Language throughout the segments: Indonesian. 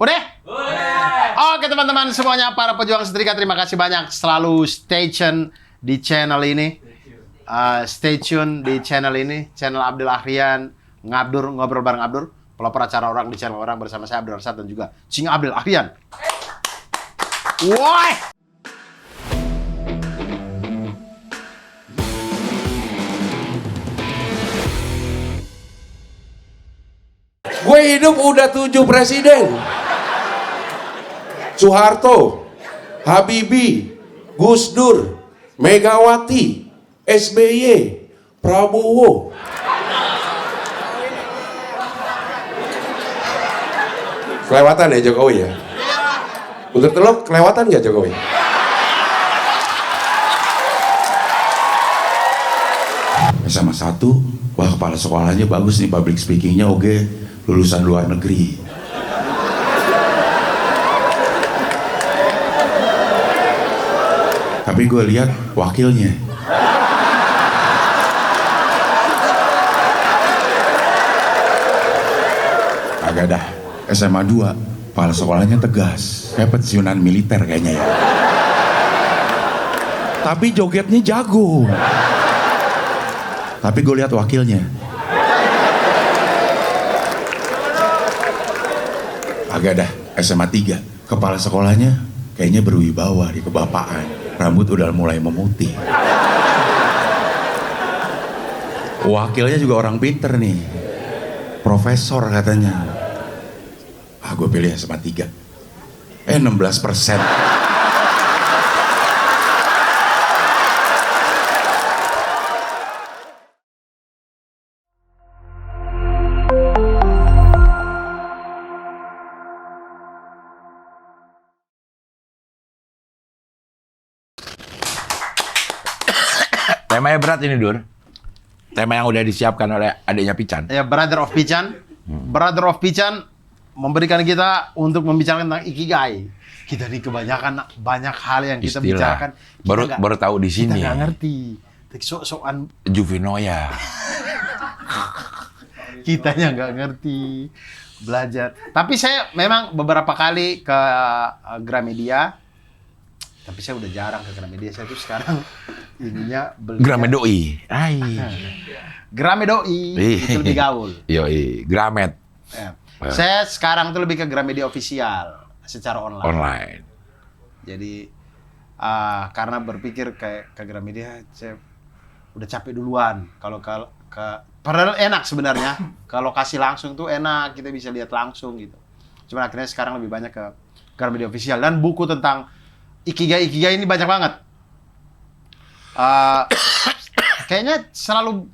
Udah? Oke teman-teman semuanya, para pejuang setrika, terima kasih banyak selalu stay tune di channel ini. Channel Abdul Ahrian, Ngabdur, ngobrol bareng Abdur, pelopor acara orang di channel orang bersama saya Abdul Arsad dan juga Cing Abdul Ahrian. Woi! Gue hidup udah 7 presiden. Soeharto, Habibie, Gus Dur, Megawati, SBY, Prabowo. Kelewatan ya Jokowi ya? Untuk teluk kelewatan nggak Jokowi? SMA 1, wah kepala sekolahnya bagus nih, public speakingnya oke, lulusan luar negeri. Tapi gue lihat wakilnya. Agak dah, SMA 2, kepala sekolahnya tegas, kayak pensiunan militer kayaknya ya. Tapi jogetnya jago. Tapi gue lihat wakilnya. Agak dah, SMA 3, kepala sekolahnya kayaknya berwibawa di kebapaan. Rambut udah mulai memutih. Wakilnya juga orang pinter nih. Profesor katanya. Gue pilih SMA 3. 16%. Temanya berat ini, Dur. Tema yang udah disiapkan oleh adiknya Pican. Ya, Brother of Pican. Brother of Pican memberikan kita untuk membicarakan tentang ikigai. Kita nih kebanyakan banyak hal yang kita bicarakan. Baru tahu di sini. Kita nggak ngerti. Sok-sokan Juvinoya. kitanya nggak ngerti. Belajar. Tapi saya memang beberapa kali ke Gramedia. Tapi saya udah jarang ke Gramedia. Saya tuh sekarang ininya beli Gramedoi. Gramedoi itu lebih gaul. Yoi, Gramet. Ya. Saya sekarang tuh lebih ke Gramedia official secara online. Jadi karena berpikir kayak ke Gramedia, saya udah capek duluan. Kalau padahal enak sebenarnya. Kalau kasih langsung tuh enak, kita bisa lihat langsung gitu. Cuma akhirnya sekarang lebih banyak ke Gramedia official, dan buku tentang ikigai ini banyak banget. Kayaknya selalu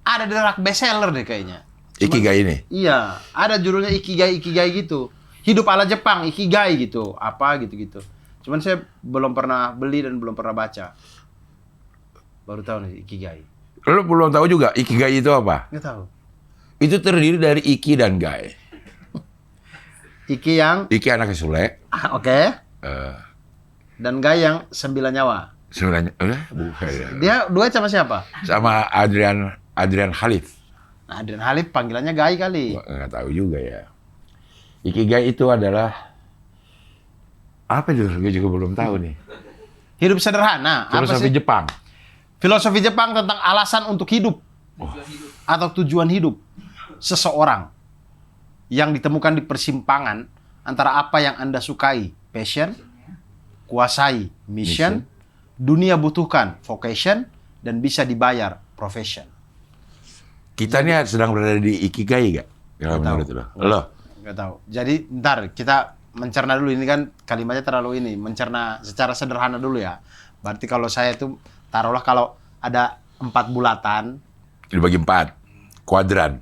ada di rak bestseller deh kayaknya. Ikigai ini. Iya, ada judulnya ikigai gitu. Hidup ala Jepang, ikigai gitu. Apa gitu-gitu. Cuman saya belum pernah beli dan belum pernah baca. Baru tahu nih ikigai. Lu belum tahu juga ikigai itu apa? Nggak tahu. Itu terdiri dari iki dan gai. Iki anaknya Sule. Oke. Dan gai yang 9 nyawa. Sebenarnya bukan ya. Dia duet sama siapa? Sama Adrian Khalif. Nah, Adrian Halif panggilannya gai kali. Nggak tahu juga ya. Ikigai itu adalah apa itu? Gue juga belum tahu nih. Hidup sederhana. Filosofi Jepang. Filosofi Jepang tentang alasan untuk hidup. Atau tujuan hidup seseorang yang ditemukan di persimpangan antara apa yang Anda sukai, passion, kuasai, mission, dunia butuhkan, vocation, dan bisa dibayar, profession. Kita ini sedang berada di ikigai gak? Kalau menurut lo? Nggak tahu. Jadi ntar kita mencerna dulu, ini kan kalimatnya terlalu ini, mencerna secara sederhana dulu ya. Berarti kalau saya itu taruhlah kalau ada 4 bulatan. Dibagi 4, kuadran.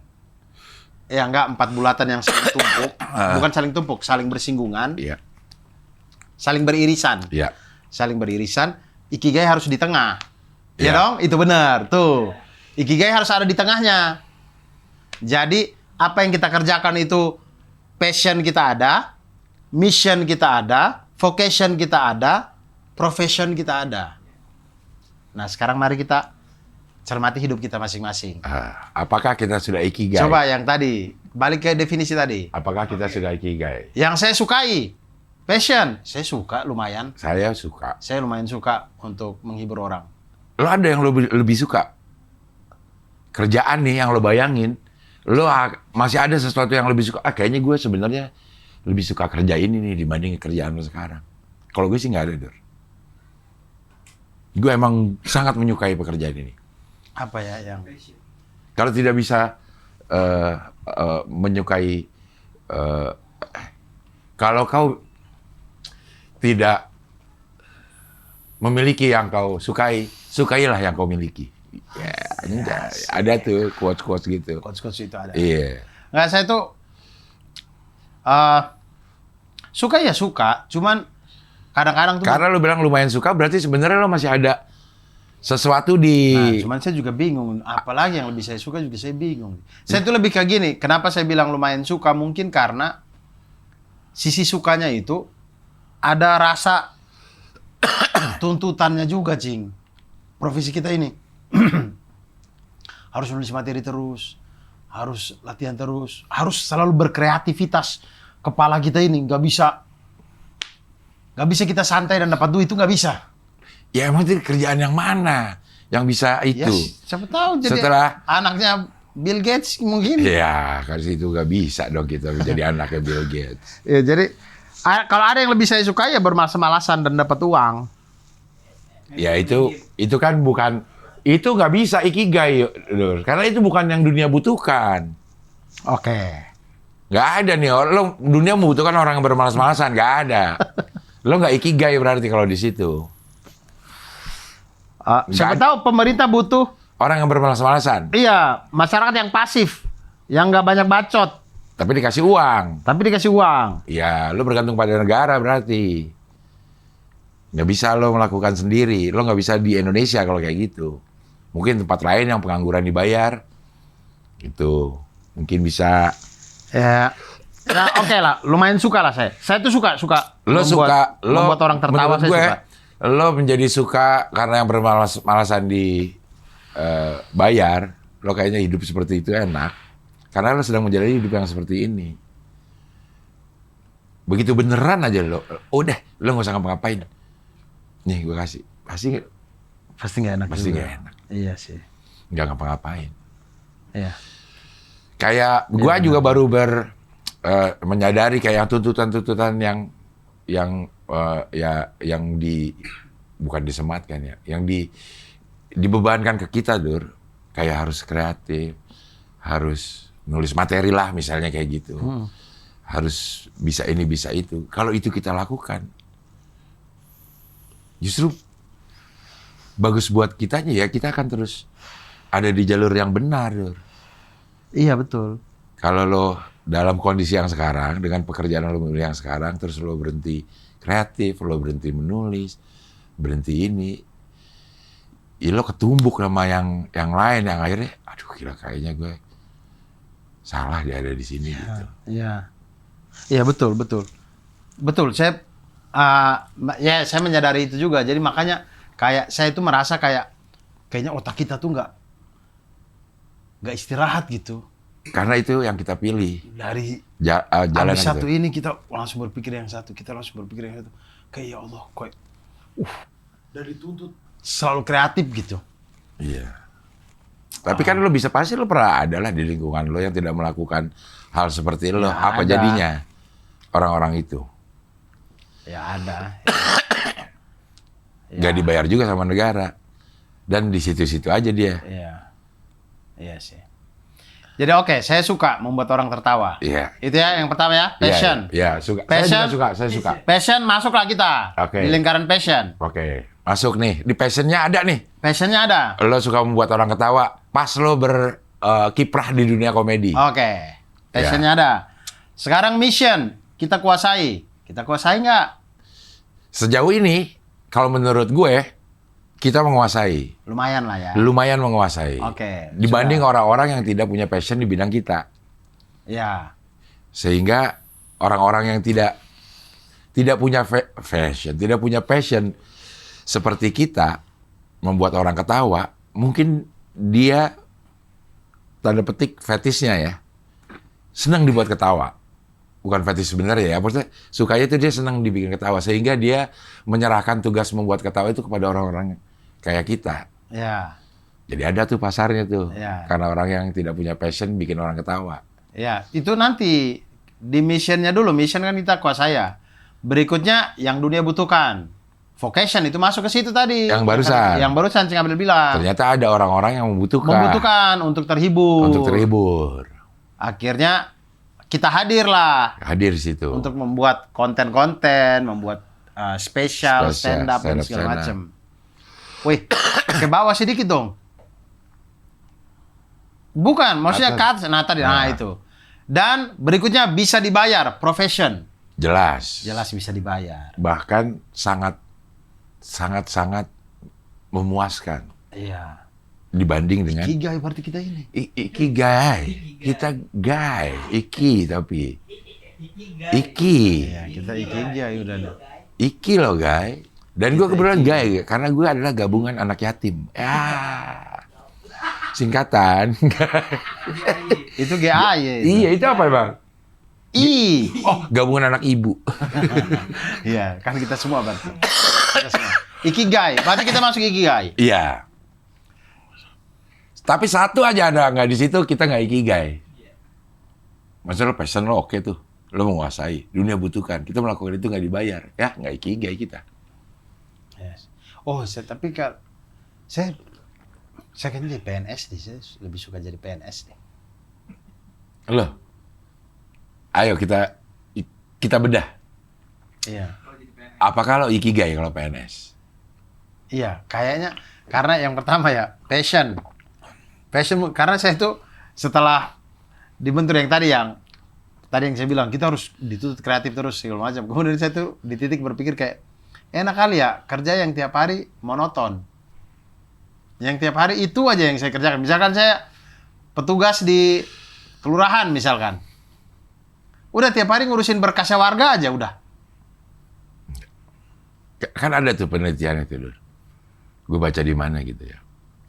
Ya enggak, 4 bulatan yang saling tumpuk. Bukan saling tumpuk, saling bersinggungan. Iya. Saling beririsan. Iya. Saling beririsan. Ikigai harus di tengah. Iya Ya. dong? Itu benar. Tuh. Ikigai harus ada di tengahnya. Jadi, apa yang kita kerjakan itu passion kita ada, mission kita ada, vocation kita ada, profession kita ada. Nah, sekarang mari kita cermati hidup kita masing-masing. Apakah kita sudah ikigai? Coba yang tadi, balik ke definisi tadi. Apakah kita suka ikigai? Yang saya sukai, passion. Saya suka lumayan. Saya suka. Saya lumayan suka untuk menghibur orang. Lo ada yang lebih suka? Kerjaan nih yang lo bayangin. Lo masih ada sesuatu yang lebih suka. Kayaknya gue sebenarnya lebih suka kerja ini nih dibanding kerjaan lo sekarang. Kalau gue sih nggak ada, Dur. Gue emang sangat menyukai pekerjaan ini. Apa ya yang... Kalau tidak bisa menyukai, kalau kau tidak memiliki yang kau sukai, sukailah yang kau miliki. Ya, ada tuh quotes-quotes gitu. Quotes-quotes itu ada. Iya. Nggak, saya tuh suka ya suka, cuman kadang-kadang tuh... Karena lo bilang lumayan suka, berarti sebenarnya lo masih ada sesuatu di... Nah, cuman saya juga bingung, apalagi yang lebih saya suka juga saya bingung. Saya tuh lebih kayak gini, kenapa saya bilang lumayan suka, mungkin karena sisi sukanya itu ada rasa tuntutannya juga, Cing. Profesi kita ini harus nulis materi terus, harus latihan terus, harus selalu berkreativitas. Kepala kita ini nggak bisa kita santai dan dapat duit, itu nggak bisa. Ya emang itu kerjaan yang mana yang bisa itu? Ya, siapa tahu jadi Setelah anaknya Bill Gates mungkin. Ya, kan itu nggak bisa dong kita menjadi anaknya Bill Gates. Ya, jadi kalau ada yang lebih saya suka ya bermalas-malasan dan dapat uang. Ya itu kan bukan, itu nggak bisa ikigai, Dur. Karena itu bukan yang dunia butuhkan. Oke. Nggak ada nih, lo dunia membutuhkan orang yang bermalas-malasan, nggak ada. Lo nggak ikigai berarti kalau di situ. Siapa tahu pemerintah butuh Orang yang bermalas-malasan, iya masyarakat yang pasif, yang nggak banyak bacot, tapi dikasih uang. tapi dikasih uang. Ya, lo bergantung pada negara berarti. Nggak bisa lo melakukan sendiri. Lo nggak bisa di Indonesia kalau kayak gitu. Mungkin tempat lain yang pengangguran dibayar, itu mungkin bisa. Ya, oke lah, lumayan suka lah saya. Saya tuh suka membuat orang tertawa. Saya suka. Lo menjadi suka karena yang bermalas-malasan di bayar. Lo kayaknya hidup seperti itu enak. Karena lo sedang menjalani hidup yang seperti ini. Begitu beneran aja lo. Udah, lo nggak usah ngapa-ngapain. Nih gue kasih. Pasti nggak enak. Pasti juga. nggak enak. Iya sih. Nggak ngapa-ngapain. Iya. Kayak gue juga baru menyadari kayak tuntutan-tuntutan yang bukan disematkan ya, yang dibebankan ke kita, Dur. Kayak harus kreatif, harus nulis materi lah misalnya kayak gitu. Harus bisa ini, bisa itu. Kalau itu kita lakukan, justru bagus buat kitanya ya, kita akan terus ada di jalur yang benar, Dur. Iya betul. Kalau lo dalam kondisi yang sekarang, dengan pekerjaan lo yang sekarang, terus lo berhenti kreatif, lo berhenti menulis, berhenti ini, ya lo ketumbuk sama yang lain, yang akhirnya, aduh gila kayaknya gue salah dia ada di sini gitu. Iya. Iya betul. Saya saya menyadari itu juga. Jadi makanya kayak saya itu merasa kayaknya otak kita tuh nggak istirahat gitu. Karena itu yang kita pilih. Dari jalan habis satu ini kita langsung berpikir yang satu, kayak ya Allah, dan dituntut selalu kreatif gitu. Iya. Tapi kan lo bisa pasti lo pernah ada lah di lingkungan lo yang tidak melakukan hal seperti lo. Ya, apa ada. jadinya orang-orang itu? Ya ada. Nggak dibayar juga sama negara. Dan di situ-situ aja dia. Iya sih. Jadi oke, saya suka membuat orang tertawa. Iya. Itu ya yang pertama ya, passion. Iya, suka. Passion. Saya suka. Passion masuklah kita. Oke. Di lingkaran passion. Oke, masuk nih. Di passionnya ada nih. Passionnya ada. Lo suka membuat orang ketawa, pas lo berkiprah di dunia komedi. Oke. Passionnya ada. Sekarang mission, kita kuasai. Kita kuasai nggak? Sejauh ini, kalau menurut gue, kita menguasai. Lumayan lah ya. Lumayan menguasai. Oke, Dibanding orang-orang yang tidak punya passion di bidang kita. Ya. Sehingga orang-orang yang tidak punya tidak punya passion seperti kita membuat orang ketawa, mungkin dia tanda petik fetishnya ya senang dibuat ketawa. Bukan fetish sebenarnya ya, maksudnya sukanya itu dia senang dibikin ketawa. Sehingga dia menyerahkan tugas membuat ketawa itu kepada orang-orang kayak kita. Ya. Jadi ada tuh pasarnya tuh. Ya. Karena orang yang tidak punya passion bikin orang ketawa. Ya, itu nanti di missionnya dulu. Mission kan kita kuasai ya. Berikutnya yang dunia butuhkan. Vocation itu masuk ke situ tadi. Yang barusan. Yang barusan Cing Abdel bilang. Ternyata ada orang-orang yang membutuhkan. Membutuhkan untuk terhibur. Untuk terhibur. Akhirnya kita hadirlah. Hadir di situ. Untuk membuat konten-konten, membuat spesial, stand up dan segala macam. Wih, ke bawah sedikit dong. Bukan, maksudnya cut, nah itu. Dan berikutnya bisa dibayar, profession. Jelas. Jelas bisa dibayar. Bahkan sangat memuaskan. Iya. Dibanding dengan Ikigai berarti kita ini. Ikigai. Kita guy, iki tapi. Iki. Iya, kita ikigai udah ada. Iki loh, guy. Dan gue kebetulan guy karena gue adalah gabungan anak yatim. Ya. Singkatan. Itu GA ya. Iya, itu apa, Bang? I. Oh, gabungan anak ibu. Iya, kan kita semua berarti. Kita semua. Ikigai, berarti kita masuk ikigai. Iya. Tapi satu aja ada nggak di situ, kita nggak ikigai. Maksudnya lo passion lo oke tuh. Lo menguasai. Dunia butuhkan. Kita melakukan itu nggak dibayar. Ya, nggak ikigai kita. Yes. Oh, tapi kalau saya kan jadi PNS nih, saya lebih suka jadi PNS nih. Lo, ayo kita bedah. Iya. Apakah lo ikigai kalau PNS? Iya, kayaknya karena yang pertama ya passion karena saya itu setelah dibentur yang tadi yang saya bilang kita harus dituntut kreatif terus segala macam. Kemudian saya tuh di titik berpikir kayak enak kali ya kerja yang tiap hari monoton. Yang tiap hari itu aja yang saya kerjakan. Misalkan saya petugas di kelurahan misalkan. Udah tiap hari ngurusin berkasnya warga aja udah. Kan ada tuh penelitian itu, Lur. Gue baca di mana gitu ya.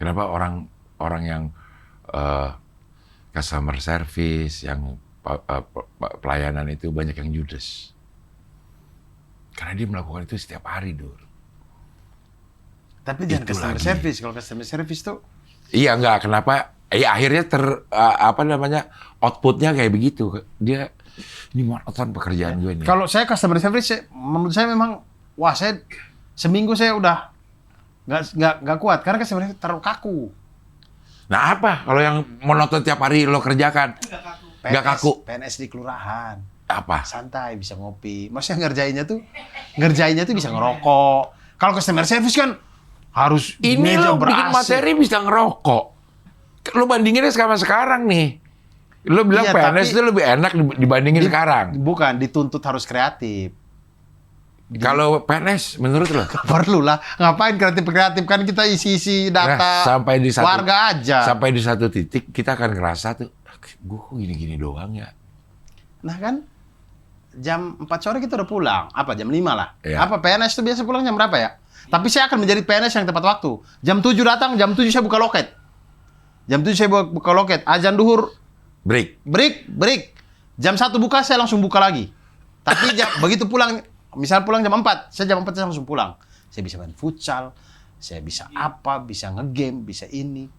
Kenapa orang yang customer service, yang pelayanan itu banyak yang judes. Karena dia melakukan itu setiap hari, Dur. Tapi jangan Itu customer lagi. service. Kalau customer service tuh Iya, enggak. Kenapa? Akhirnya outputnya kayak begitu. Dia, ini monoton pekerjaan gue nih. kalau saya customer service, menurut saya memang, saya seminggu saya udah nggak kuat karena customer service terlalu kaku. Nah apa? Kalau yang monoton tiap hari lo kerjakan? Nggak kaku. PNS di kelurahan. Apa? Santai, bisa ngopi. Maksudnya ngerjainnya tuh bisa ngerokok. Kalau customer service kan harus Ini meja lo bikin ber-AC. materi bisa ngerokok. Lo bandinginnya sama sekarang nih. Lo bilang Iya, PNS itu lebih enak dibandingin sekarang. Bukan, dituntut harus kreatif. Kalau PNS menurut lo? Perlu lah. Ngapain kreatif kan kita isi data sampai di satu, warga aja. Sampai di satu titik kita akan ngerasa tuh, gue kok gini-gini doang ya. Nah kan, jam 4 sore kita udah pulang. Apa, jam 5 lah. Iya. Apa, PNS itu biasa pulang jam berapa ya? Tapi saya akan menjadi PNS yang tepat waktu. Jam 7 datang, jam 7 saya buka loket. Jam 7 saya buka loket. Azan duhur, Break. break. Jam 1 buka, saya langsung buka lagi. Tapi begitu pulang, misal pulang jam 4, saya jam 4 saya langsung pulang. Saya bisa main futsal, saya bisa apa, bisa ngegame, bisa ini.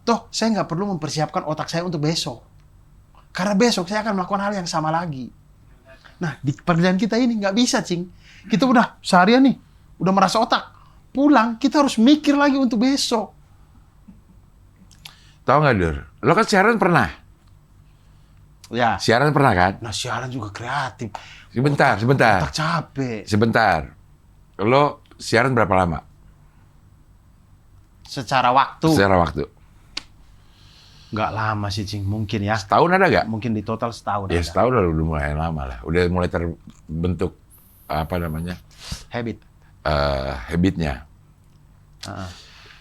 Toh, saya nggak perlu mempersiapkan otak saya untuk besok. Karena besok saya akan melakukan hal yang sama lagi. Nah, di pekerjaan kita ini nggak bisa, Cing. Kita udah seharian nih, udah merasa otak. Pulang, kita harus mikir lagi untuk besok. Tahu nggak, Dur? Lo kan siaran pernah? Ya. Siaran pernah kan? Nah, siaran juga kreatif. Sebentar. Otak capek. Sebentar. Lo siaran berapa lama? Secara waktu. Secara waktu. Nggak lama sih, Cing. Mungkin ya. Setahun ada nggak? Mungkin di total setahun. Ya ada. setahun udah mulai lama lah. Udah mulai terbentuk Habit. habitnya. Heeh.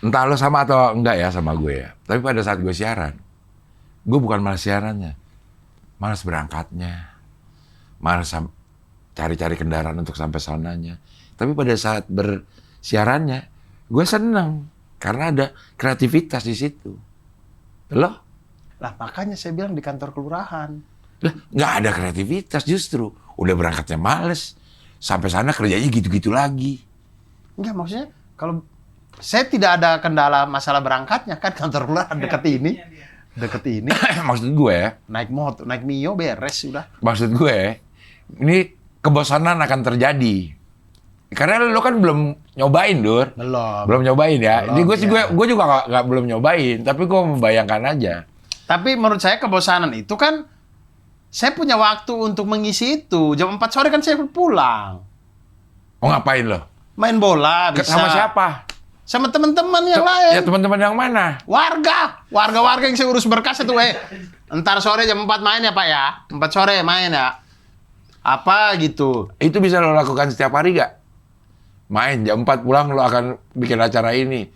Entah lo sama atau enggak ya sama gue ya. Tapi pada saat gue siaran, gue bukan malas siarannya. Malas berangkatnya. Malas cari-cari kendaraan untuk sampai sananya. Tapi pada saat bersiarannya, gue seneng. Karena ada kreativitas di situ. Lo? Lah makanya saya bilang di kantor kelurahan. Lah, nggak ada kreativitas justru. Udah berangkatnya males. Sampai sana kerjanya gitu-gitu lagi. Enggak, maksudnya kalau saya tidak ada kendala masalah berangkatnya kan, kantor kelurahan deket ini. Deket ini. Maksud gue, Naik motor, naik Mio beres sudah. maksud gue, ini kebosanan akan terjadi. Karena lo kan belum nyobain, Dur. Belum. Nyobain ya. Belum, Ini gue sih ya. gue juga nggak belum nyobain, tapi gue membayangkan aja. Tapi menurut saya kebosanan itu kan, saya punya waktu untuk mengisi itu. Jam 4 sore kan saya pulang. Oh, ngapain lo? Main bola bisa. Sama siapa? Sama teman-teman yang lain. Ya teman-teman yang mana? Warga yang saya urus berkas itu, Entar sore jam 4 main ya, Pak ya. 4 sore main ya. Apa gitu. Itu bisa lo lakukan setiap hari gak? Main jam 4 pulang lo akan bikin acara ini.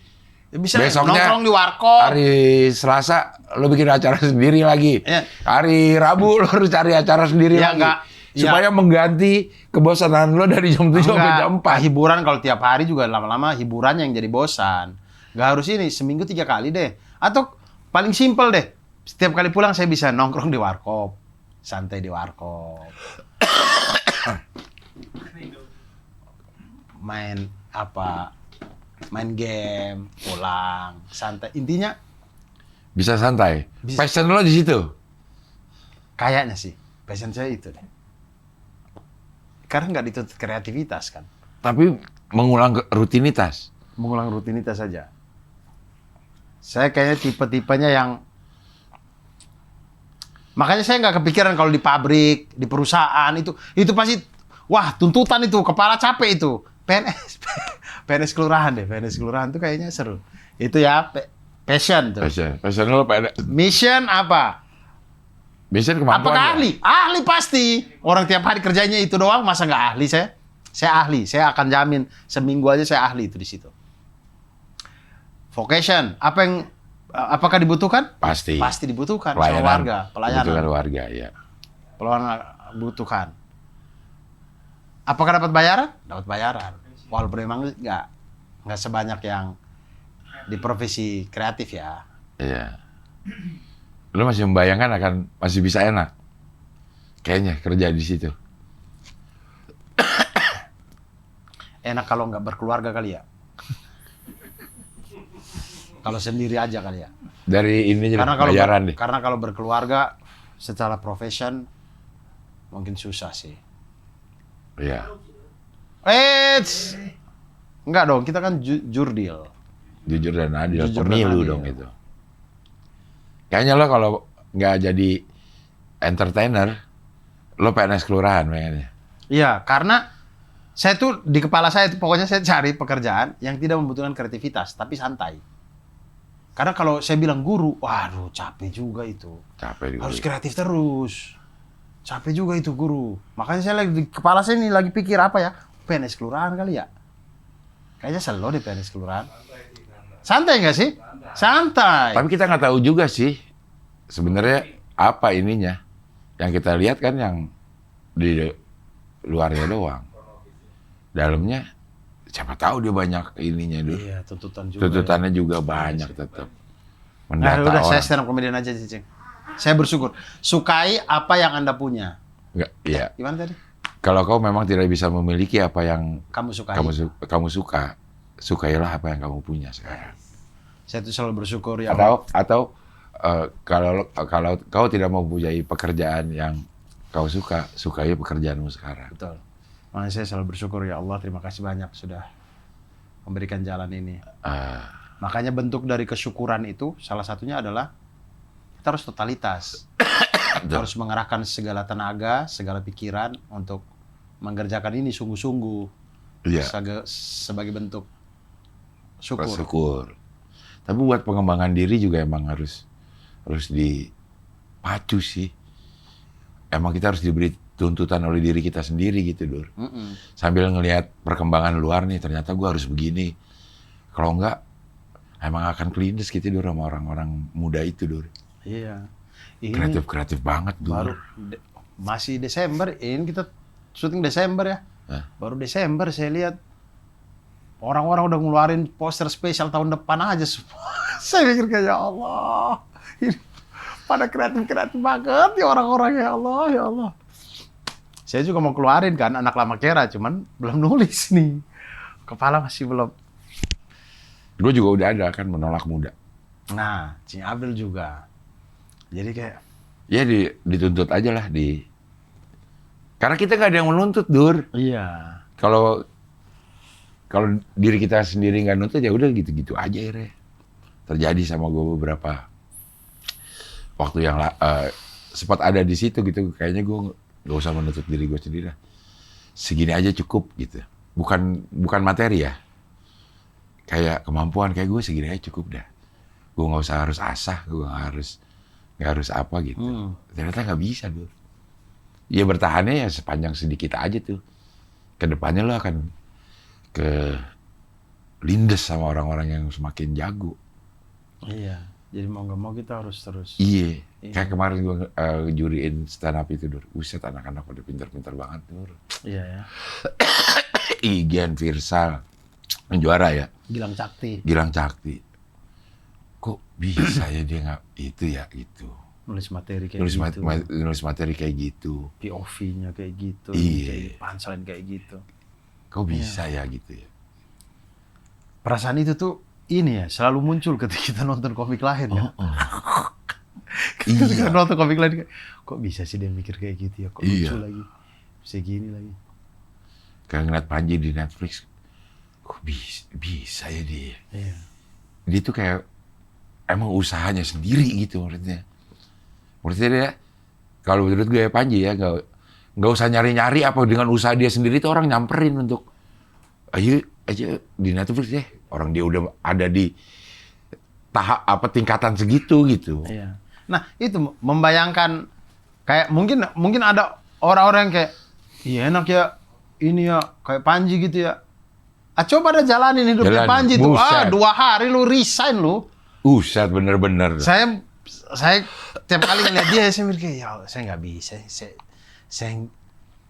Bisa Besoknya nongkrong di warkop. Hari Selasa lo bikin acara sendiri lagi. Iya. Hari Rabu lo harus cari acara sendiri Ya, lagi. enggak. Supaya mengganti kebosanan lo dari jam 7 sampai Enggak, jam 4. hiburan kalau tiap hari juga lama-lama hiburan yang jadi bosan. Nggak harus ini, seminggu 3 kali deh. Atau paling simpel deh, setiap kali pulang saya bisa nongkrong di warkop. Santai di warkop. Main apa? Main game, pulang, santai. Intinya Bisa santai. Bisa. Passion lo di situ. kayaknya sih, passion saya itu deh. Karena nggak dituntut kreativitas kan. Tapi mengulang rutinitas. Mengulang rutinitas saja. Saya kayaknya tipe-tipenya yang makanya saya nggak kepikiran kalau di pabrik, di perusahaan itu pasti wah tuntutan itu, kepala capek itu. PNS kelurahan deh, PNS kelurahan tuh kayaknya seru. Itu ya passion tuh. Passion lo pada. Mission apa? Passion kemampuan. Apakah lo. ahli? Ahli pasti. Orang tiap hari kerjanya itu doang, masa nggak ahli saya? Saya ahli, saya akan jamin seminggu aja saya ahli itu di situ. Vocation, apakah dibutuhkan? Pasti. Pasti dibutuhkan sama Pelayanan. warga, pelayanan. Kebutuhan warga, ya. Pelayanan butuhkan. Apakah dapat bayaran? Dapat bayaran. Walaupun memang nggak sebanyak yang di profesi kreatif ya. Iya. Lo masih membayangkan masih bisa enak. Kayaknya kerja di situ. Enak kalau nggak berkeluarga kali ya. Kalau sendiri aja kali ya. Dari ini Karena jadi bayaran deh. karena kalau berkeluarga secara profession mungkin susah sih. Iya. Enggak dong, kita kan jurdil. Jujur dan adil. Jujur dan Pemilu adil. dong itu. Kayaknya lo kalau nggak jadi entertainer, lo PNS kelurahan kayaknya. Iya, karena saya tuh di kepala saya itu pokoknya saya cari pekerjaan yang tidak membutuhkan kreativitas, tapi santai. Karena kalau saya bilang guru, waduh capek juga itu. Capek juga. Harus kreatif terus. Capek juga itu guru. Makanya saya lagi di kepala saya ini lagi pikir apa ya? PNS kelurahan kali ya? Kayaknya selalu di PNS kelurahan. Santai nggak sih? Santai. Tapi kita nggak tahu juga sih sebenarnya apa ininya. Yang kita lihat kan yang di luarnya doang. Dalamnya siapa tahu dia banyak ininya dulu. Iya, tuntutan juga. Tuntutannya juga banyak tetap. Nah, Mendata udah saya orang. stand up comedian aja, Cicing. Saya bersyukur. Sukai apa yang Anda punya. Nggak, iya. Gimana tadi? Kalau kau memang tidak bisa memiliki apa yang Kamu sukai. kamu suka, sukailah apa yang kamu punya sekarang. Saya tuh selalu bersyukur ya. Atau kalau kau tidak mempunyai pekerjaan yang kau suka, sukai pekerjaanmu sekarang. Betul. Makanya saya selalu bersyukur ya Allah, terima kasih banyak sudah memberikan jalan ini. Makanya bentuk dari kesyukuran itu salah satunya adalah kita harus totalitas. Harus mengerahkan segala tenaga, segala pikiran untuk mengerjakan ini sungguh-sungguh. Iya. Sebagai bentuk syukur. Syukur. Tapi buat pengembangan diri juga emang harus dipacu sih. Emang kita harus diberi tuntutan oleh diri kita sendiri gitu, Dur. Sambil ngelihat perkembangan luar nih, ternyata gua harus begini. Kalau enggak, emang akan kelindes gitu, Dur, sama orang-orang muda itu, Dur. Iya. Ini Kreatif banget, Dur. baru masih Desember, ini kita syuting Desember ya. Hah? Baru Desember saya lihat orang-orang udah ngeluarin poster spesial tahun depan aja semua. Saya pikir kayak ya Allah, ini Pada kreatif banget ya orang-orang, ya Allah, ya Allah. Saya juga mau keluarin kan Anak Lama Kera, cuman belum nulis nih. Kepala masih belum. Gue juga udah ada kan Menolak Muda. Nah, Cing Abdul juga. Jadi kayak Ya dituntut aja lah karena kita nggak ada yang menuntut, Dur. iya. Kalau diri kita sendiri nggak nuntut ya udah gitu-gitu aja ya. Terjadi sama gue beberapa waktu yang sempat ada di situ gitu. Kayaknya gue nggak usah menuntut diri gue sendiri lah. Segini aja cukup gitu. Bukan materi ya. Kayak kemampuan kayak gue segini aja cukup dah. Gue nggak usah harus asah, gue nggak harus apa gitu. Ternyata nggak bisa, Dur. Ya bertahannya ya sepanjang sedikit aja tuh. Kedepannya lo akan lindes sama orang-orang yang semakin jago. Iya. Jadi mau nggak mau kita harus terus. Iya. Kayak kemarin gue juriin stand up itu, Dur. Buset, anak-anak pada pintar-pintar banget, Dur. Iya ya. Igen, Virsal, yang juara ya. Gilang Cakti. Gilang Cakti. Kok bisa ya dia nggak itu ya gitu. Nulis materi kayak Nulis, gitu. nulis materi kayak gitu. POV-nya kayak gitu. Iya. Punchline kayak gitu. Kok bisa ya gitu ya. Perasaan itu tuh ini ya selalu muncul ketika kita nonton Komik Lahir ya. Ketika kita nonton Komik Lahir, kok bisa sih dia mikir kayak gitu ya? Kok lucu lagi? Bisa gini lagi. Kayak ngeliat Panji di Netflix, kok bisa ya dia? Iya. Dia tuh kayak emang usahanya sendiri gitu menurutnya. Menurutnya dia, kalau menurut gue Panji ya, nggak usah nyari-nyari apa dengan usaha dia sendiri tuh orang nyamperin untuk ayo aja di Netflix ya. Orang dia udah ada di tahap tingkatan segitu gitu. Iya. Nah itu membayangkan kayak mungkin ada orang-orang yang kayak iya enak ya ini ya kayak Panji gitu ya. Coba dah jalanin hidupnya Panji tuh. 2 hari lu resign lu. Uset bener-bener. Saya tiap kali ngeliat dia saya mikir ya Allah, saya nggak bisa. Saya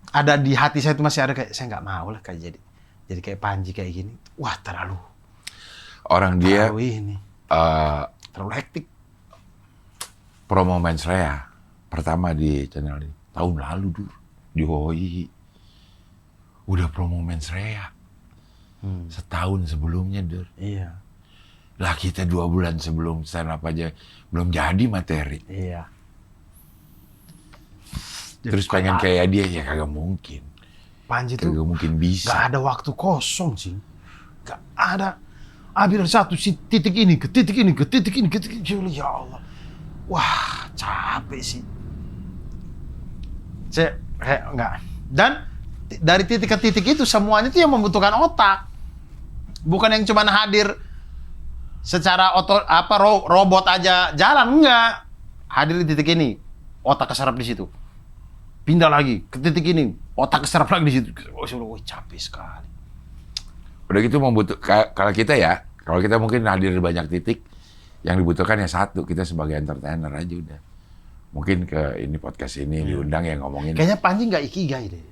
ada di hati saya itu masih ada kayak saya nggak mau lah kayak jadi kayak Panji kayak gini. Wah terlalu. Orang dia ini terlalu hektik. promo Mens Rea pertama di channel ini tahun lalu dulu di HOI udah promo Mens Rea setahun sebelumnya, Dur. Iya. Lah kita 2 bulan sebelum stand up aja belum jadi materi. Iya. Terus pengen kayak dia ya kagak mungkin. Panji tuh Kagak mungkin bisa. gak ada waktu kosong sih. Gak ada. Habis satu titik ini ke titik ini ke titik ini ke titik ini. Ya Allah. Wah capek sih. Saya kayak enggak. Dan dari titik ke titik itu semuanya itu yang membutuhkan otak. Bukan yang cuma hadir secara robot aja jalan, enggak. Hadir di titik ini, otak keserap di situ. Pindah lagi ke titik ini, otak keserap lagi di situ. Oh, capek sekali. Udah gitu kalau kita mungkin hadir di banyak titik, yang dibutuhkan ya satu, kita sebagai entertainer aja udah. Mungkin ke ini podcast ini diundang yang ngomongin. Kayaknya Panji nggak ikigai deh.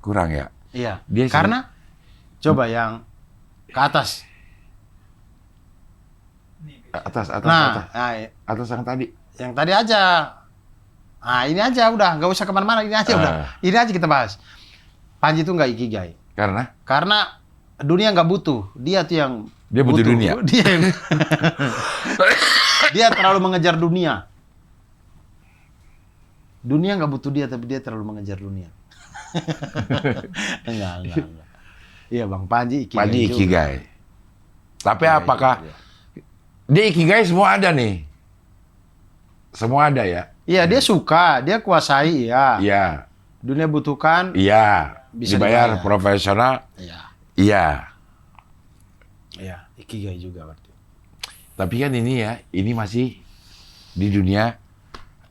Kurang ya? Iya. Dia Karena coba yang ke atas. Atas. Atas yang tadi. Yang tadi aja. Nah ini aja udah, nggak usah kemana-mana, ini aja udah. Ini aja kita bahas. Panji tuh nggak ikigai. Karena dunia nggak butuh, dia tuh yang dia butuh dunia. Dia terlalu mengejar dunia. Dunia nggak butuh dia, tapi dia terlalu mengejar dunia. Enggak. Iya Bang, Panji ikigai. Tapi apakah dia ikigai semua ada nih? Semua ada ya? Iya, dia suka, dia kuasai ya. Iya. Dunia butuhkan. Iya. Bisa dibayar profesional. Iya. Iya, ikigai juga berarti. Tapi kan ini masih di dunia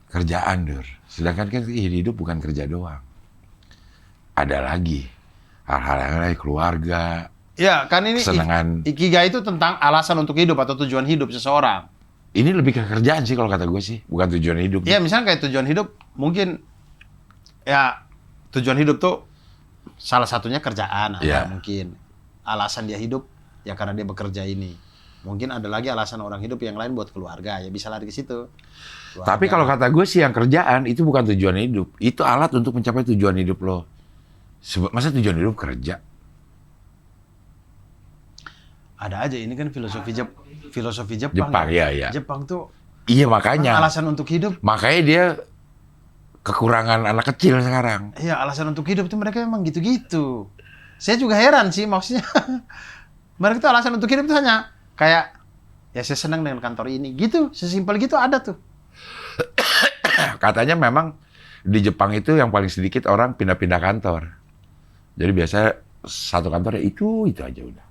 kerjaan, Dur. Sedangkan kan hidup bukan kerja doang. Ada lagi hal-hal yang lain, keluarga. Ya, kan ini kesenangan. Ikigai itu tentang alasan untuk hidup atau tujuan hidup seseorang. Ini lebih ke kerjaan sih kalau kata gue sih, bukan tujuan hidup. Iya, misalnya kayak tujuan hidup mungkin ya tujuan hidup tuh salah satunya kerjaan, mungkin alasan dia hidup ya karena dia bekerja ini. Mungkin ada lagi alasan orang hidup yang lain buat keluarga, ya bisa lari ke situ. Keluarga. Tapi kalau kata gue sih yang kerjaan itu bukan tujuan hidup. Itu alat untuk mencapai tujuan hidup lo. Masa tujuan hidup kerja? Ada aja, ini kan filosofi Jepang. Jepang, iya. Jepang tuh Iya makanya. alasan untuk hidup. Makanya dia kekurangan anak kecil sekarang. Iya, alasan untuk hidup tuh mereka memang gitu-gitu. Saya juga heran sih, maksudnya. Mereka tuh alasan untuk hidup tuh hanya kayak, ya saya senang dengan kantor ini. Gitu, sesimpel gitu ada tuh. Katanya memang di Jepang itu yang paling sedikit orang pindah-pindah kantor. Jadi biasanya satu kantor ya itu aja udah.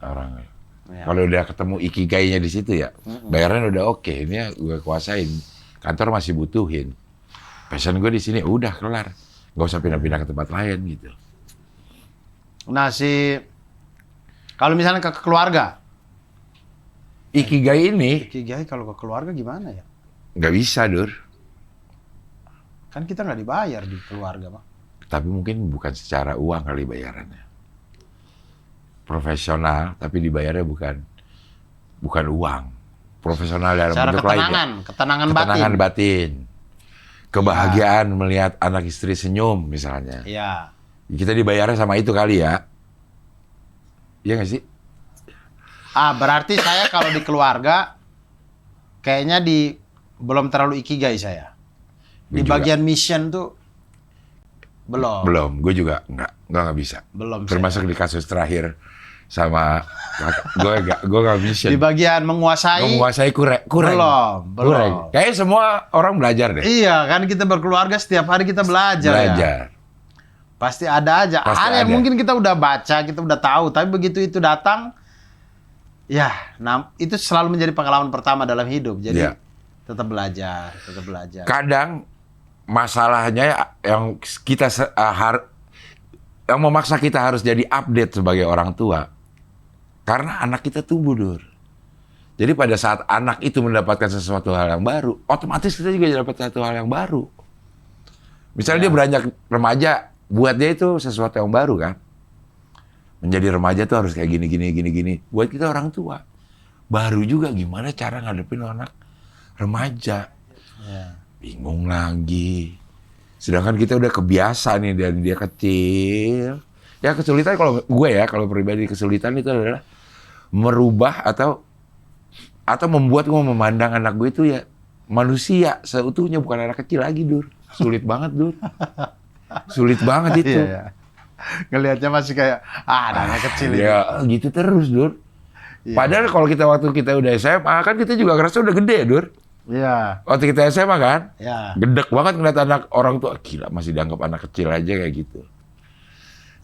Orangnya. Ya. Kalau udah ketemu ikigainya di situ ya, bayarannya udah oke. Ini gue kuasain. Kantor masih butuhin. Passion gue di sini udah kelar. Gak usah pindah-pindah ke tempat lain gitu. Nah kalau misalnya ke keluarga, Ikigai ini ikigai kalau ke keluarga gimana ya? nggak bisa, Dur. Kan kita nggak dibayar di keluarga, Pak. Tapi mungkin bukan secara uang kali bayarannya. Profesional, tapi dibayarnya bukan uang. Profesional dalam Secara bentuk lain. Ketenangan batin. Kebahagiaan melihat anak istri senyum misalnya. Iya. Kita dibayarnya sama itu kali ya. Iya nggak sih? Berarti saya kalau di keluarga kayaknya belum terlalu ikigai saya. Di Gue juga. bagian mission tuh belum. Gue juga nggak bisa. Belum. Termasuk di kasus terakhir sama gue nggak mission. Di bagian menguasai kurang. Belum. Kayaknya semua orang belajar deh. Iya, kan kita berkeluarga setiap hari kita belajar. Ya. Pasti ada aja. Pasti Hal yang ada. mungkin kita udah baca, kita udah tahu, tapi begitu itu datang, ya, itu selalu menjadi pengalaman pertama dalam hidup. Jadi Iya. tetap belajar. Kadang masalahnya yang kita yang memaksa kita harus jadi update sebagai orang tua karena anak kita tumbuh, Dur. Jadi pada saat anak itu mendapatkan sesuatu hal yang baru, otomatis kita juga dapat satu hal yang baru. Misalnya dia beranjak remaja, buat dia itu sesuatu yang baru kan. Menjadi remaja tuh harus kayak gini. Buat kita orang tua, baru juga gimana cara ngadepin anak remaja. Ya. Bingung lagi. Sedangkan kita udah kebiasa nih dari dia kecil. Ya kesulitan kalau gue ya, kalau pribadi kesulitan itu adalah merubah atau membuat gue memandang anak gue itu ya manusia seutuhnya, bukan anak kecil lagi, Dur. Sulit banget, Dur. Sulit banget itu. Iya. Ngelihatnya masih kayak anak kecil ini. Ya gitu terus, Dur. Iya. Padahal kalau waktu kita udah SMA kan kita juga ngerasa udah gede, Dur. Iya. Waktu kita SMA kan, Ya. gedek banget ngeliat anak orang tua, gila masih dianggap anak kecil aja kayak gitu.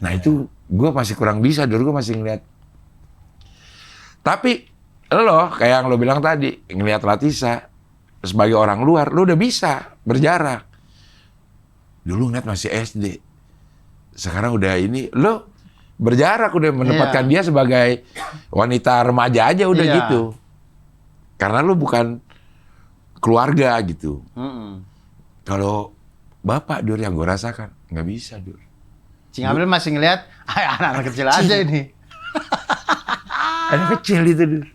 Nah itu gue masih kurang bisa, Dur. Gue masih ngeliat. Tapi lo kayak yang lo bilang tadi, ngeliat Latisa sebagai orang luar, lo udah bisa berjarak. Dulu ngeliat masih SD. Sekarang udah ini, lo berjarak udah menempatkan dia sebagai wanita remaja aja udah gitu. Karena lo bukan keluarga gitu. Kalau bapak, Dur, yang gue rasakan nggak bisa, Dur. Cing Abril masih ngelihat anak-anak kecil aja ini. Anak kecil itu, Dur.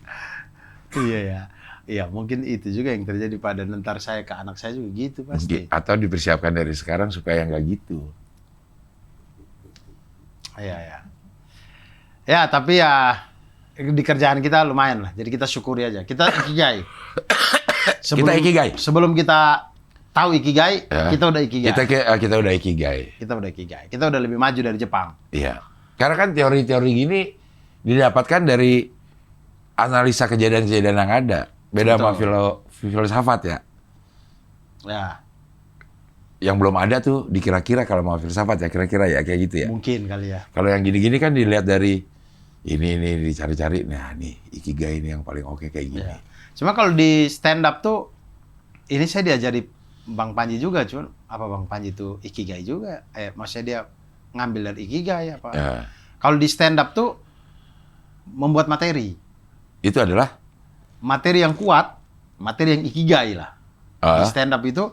Iya ya. Iya, mungkin itu juga yang terjadi pada ntar saya ke anak saya juga gitu pasti. Atau dipersiapkan dari sekarang supaya nggak gitu. Iya ya. Ya, tapi ya di kerjaan kita lumayan lah. Jadi kita syukuri aja. Kita ikigai. Kita ikigai. Sebelum kita tahu ikigai, Ya. kita udah ikigai. Kita udah ikigai. Kita udah lebih maju dari Jepang. Iya. Karena kan teori-teori gini didapatkan dari analisa kejadian-kejadian yang ada. Beda sama filsafat ya. Ya, Yang belum ada tuh dikira-kira kalau mau filsafat ya, kira-kira ya kayak gitu ya. mungkin kali ya. Kalau yang gini-gini kan dilihat dari ini dicari-cari. Nah nih ikigai ini yang paling oke kayak gini. Ya. Cuma kalau di stand up tuh, ini saya diajari Bang Panji juga, cuman apa Bang Panji itu ikigai juga? Maksudnya dia ngambil dari ikigai apa? Ya. Kalau di stand up tuh membuat materi. Itu adalah Materi yang kuat, materi yang ikigai lah. Di Ah. stand up itu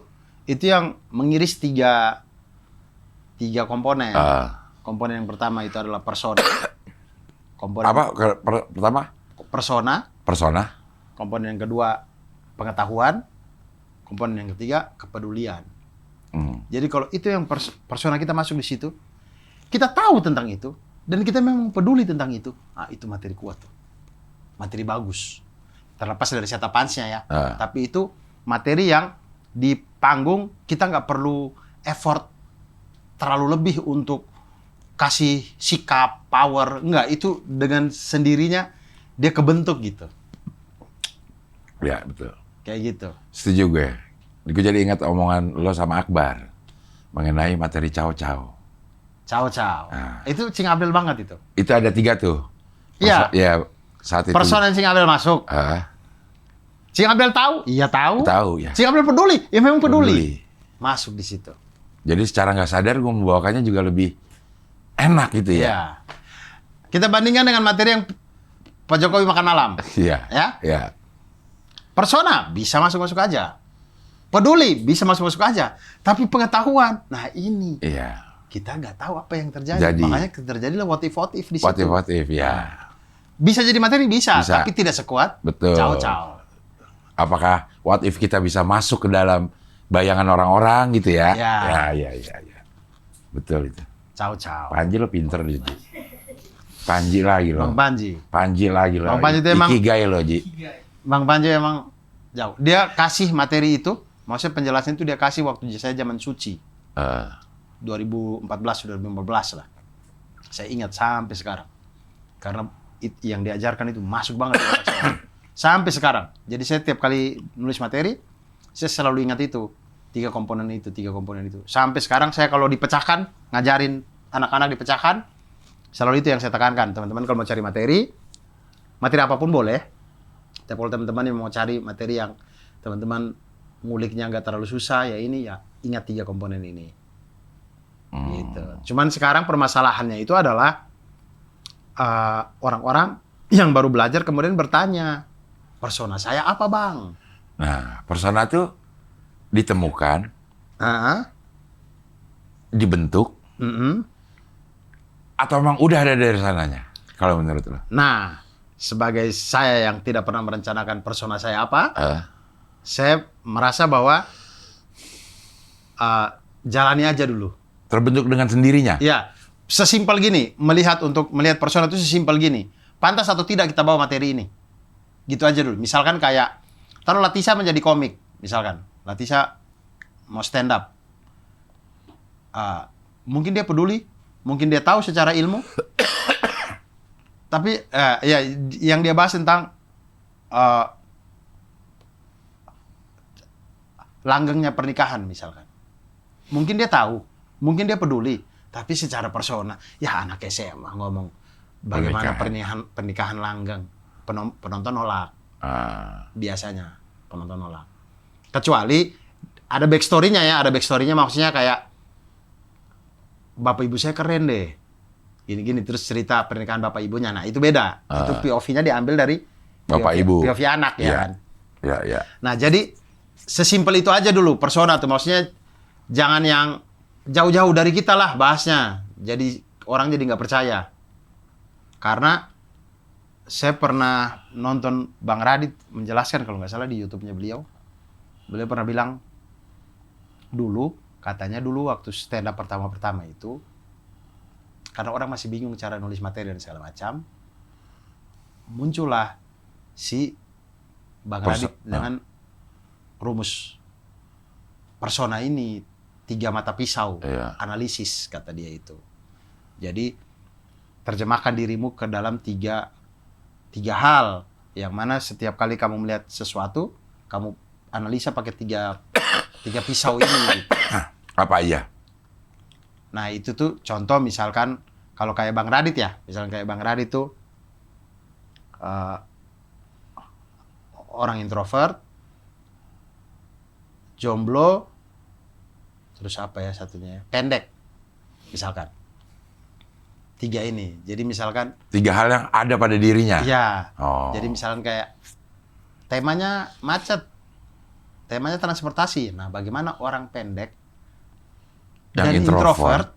yang mengiris tiga komponen. Ah. Komponen yang pertama itu adalah persona. Komponen apa pertama? persona. Persona. Komponen yang kedua pengetahuan. Komponen yang ketiga kepedulian. Jadi kalau itu yang persona kita masuk di situ, kita tahu tentang itu dan kita memang peduli tentang itu. Ah, itu materi kuat tuh. Materi bagus. Terlepas dari set punch-nya ya. Tapi itu materi yang di panggung kita nggak perlu effort terlalu lebih untuk kasih sikap, power. Enggak, itu dengan sendirinya dia kebentuk gitu. Ya, betul. Kayak gitu. Setuju gue. Gue jadi ingat omongan lo sama Akbar mengenai materi cao-cao. Cao-cao. Itu Cing Abel banget itu. Itu ada 3 tuh. Iya. Ya, saat itu. Persona yang Cing Abel masuk. Cing Abel tahu? Iya tahu. Tahu ya. Cing Abel peduli? Ya memang peduli. Masuk di situ. Jadi secara nggak sadar gue membawakannya juga lebih enak gitu ya. Iya. Kita bandingkan dengan materi yang Pak Jokowi makan malam. Iya. Ya? Iya. Persona bisa masuk-masuk aja. Peduli bisa masuk-masuk aja. Tapi pengetahuan, nah ini Iya. kita nggak tahu apa yang terjadi. Makanya terjadilah what if di situ. What if ya. Bisa jadi materi bisa, Bisa. tapi tidak sekuat. Betul. Cao-cao. Apakah what if kita bisa masuk ke dalam bayangan orang-orang gitu ya? Ya. Ya. Betul itu. Cao-cao. Panji lo pinter Ji. Panji lagi lo. Bang Panji. Panji lagi lo. Bang Panji itu emang- Ikigai lo, Ji. Bang Panji emang jauh. Dia kasih materi itu, maksudnya penjelasan itu dia kasih waktu saya zaman suci. 2014, 2015 lah. Saya ingat sampai sekarang. Karena yang diajarkan itu masuk banget di otak saya. Sampai sekarang. Jadi saya tiap kali nulis materi, saya selalu ingat itu. 3 komponen itu. Sampai sekarang saya kalau dipecahkan, ngajarin anak-anak dipecahkan, selalu itu yang saya tekankan. Teman-teman kalau mau cari materi apapun boleh. Tapi kalau teman-teman yang mau cari materi yang teman-teman nguliknya nggak terlalu susah, ya ini ya ingat 3 komponen ini. Gitu. Cuman sekarang permasalahannya itu adalah orang-orang yang baru belajar kemudian bertanya, persona saya apa bang? Nah, persona tuh ditemukan, dibentuk, atau memang udah ada dari sananya? Kalau menurut lo? Nah, sebagai saya yang tidak pernah merencanakan persona saya apa, saya merasa bahwa jalani aja dulu. Terbentuk dengan sendirinya? Ya, sesimpel gini, melihat persona itu sesimpel gini. Pantas atau tidak kita bawa materi ini? Gitu aja dulu. Misalkan kayak, taruh Latisa menjadi komik, misalkan. Latisa mau stand up. Mungkin dia peduli, mungkin dia tahu secara ilmu. Tapi ya yang dia bahas tentang langgengnya pernikahan misalkan. Mungkin dia tahu, mungkin dia peduli, tapi secara persona, ya anak SMA ngomong bagaimana pernikahan langgeng, penonton nolak. Biasanya penonton nolak. Kecuali ada backstory-nya ya, maksudnya kayak bapak ibu saya keren deh. Gini-gini terus cerita pernikahan bapak ibunya. Nah, itu beda. Itu POV-nya diambil dari bapak ibu. POV anak ya kan. Ya. Nah, jadi sesimpel itu aja dulu persona tuh. Maksudnya jangan yang jauh-jauh dari kita lah bahasnya. Jadi orang jadi nggak percaya. Karena saya pernah nonton Bang Radit menjelaskan kalau nggak salah di YouTube-nya beliau. Beliau pernah bilang katanya dulu waktu stand up pertama-pertama itu, karena orang masih bingung cara nulis materi dan segala macam, muncullah si Bang Radit dengan rumus persona ini 3 mata pisau, analisis kata dia itu. Jadi terjemahkan dirimu ke dalam tiga hal, yang mana setiap kali kamu melihat sesuatu, kamu analisa pakai tiga pisau ini. Gitu. Apa iya? Nah itu tuh contoh misalkan kalau kayak Bang Radit ya, misalkan kayak Bang Radit tuh orang introvert, jomblo, terus apa ya satunya, pendek, misalkan. 3 ini. Jadi misalkan 3 hal yang ada pada dirinya. Iya. Oh. Jadi misalkan kayak temanya macet, temanya transportasi. Nah, bagaimana orang pendek yang dan introvert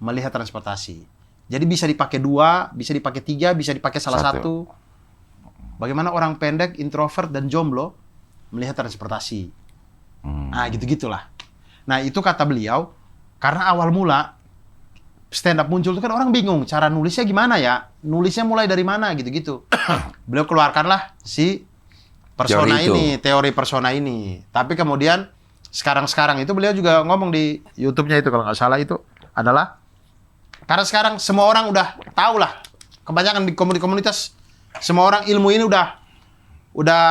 melihat transportasi? Jadi bisa dipakai 2, bisa dipakai 3, bisa dipakai salah satu. bagaimana orang pendek, introvert, dan jomblo melihat transportasi. Nah, gitu-gitulah. Nah, itu kata beliau, karena awal mula stand up muncul itu kan orang bingung, cara nulisnya gimana ya? Nulisnya mulai dari mana, gitu-gitu. Beliau keluarkanlah si persona ini, teori persona ini. Tapi kemudian, sekarang itu beliau juga ngomong di YouTube-nya itu, kalau nggak salah itu adalah, karena sekarang semua orang udah tahu lah, kebanyakan di komunitas, semua orang ilmu ini udah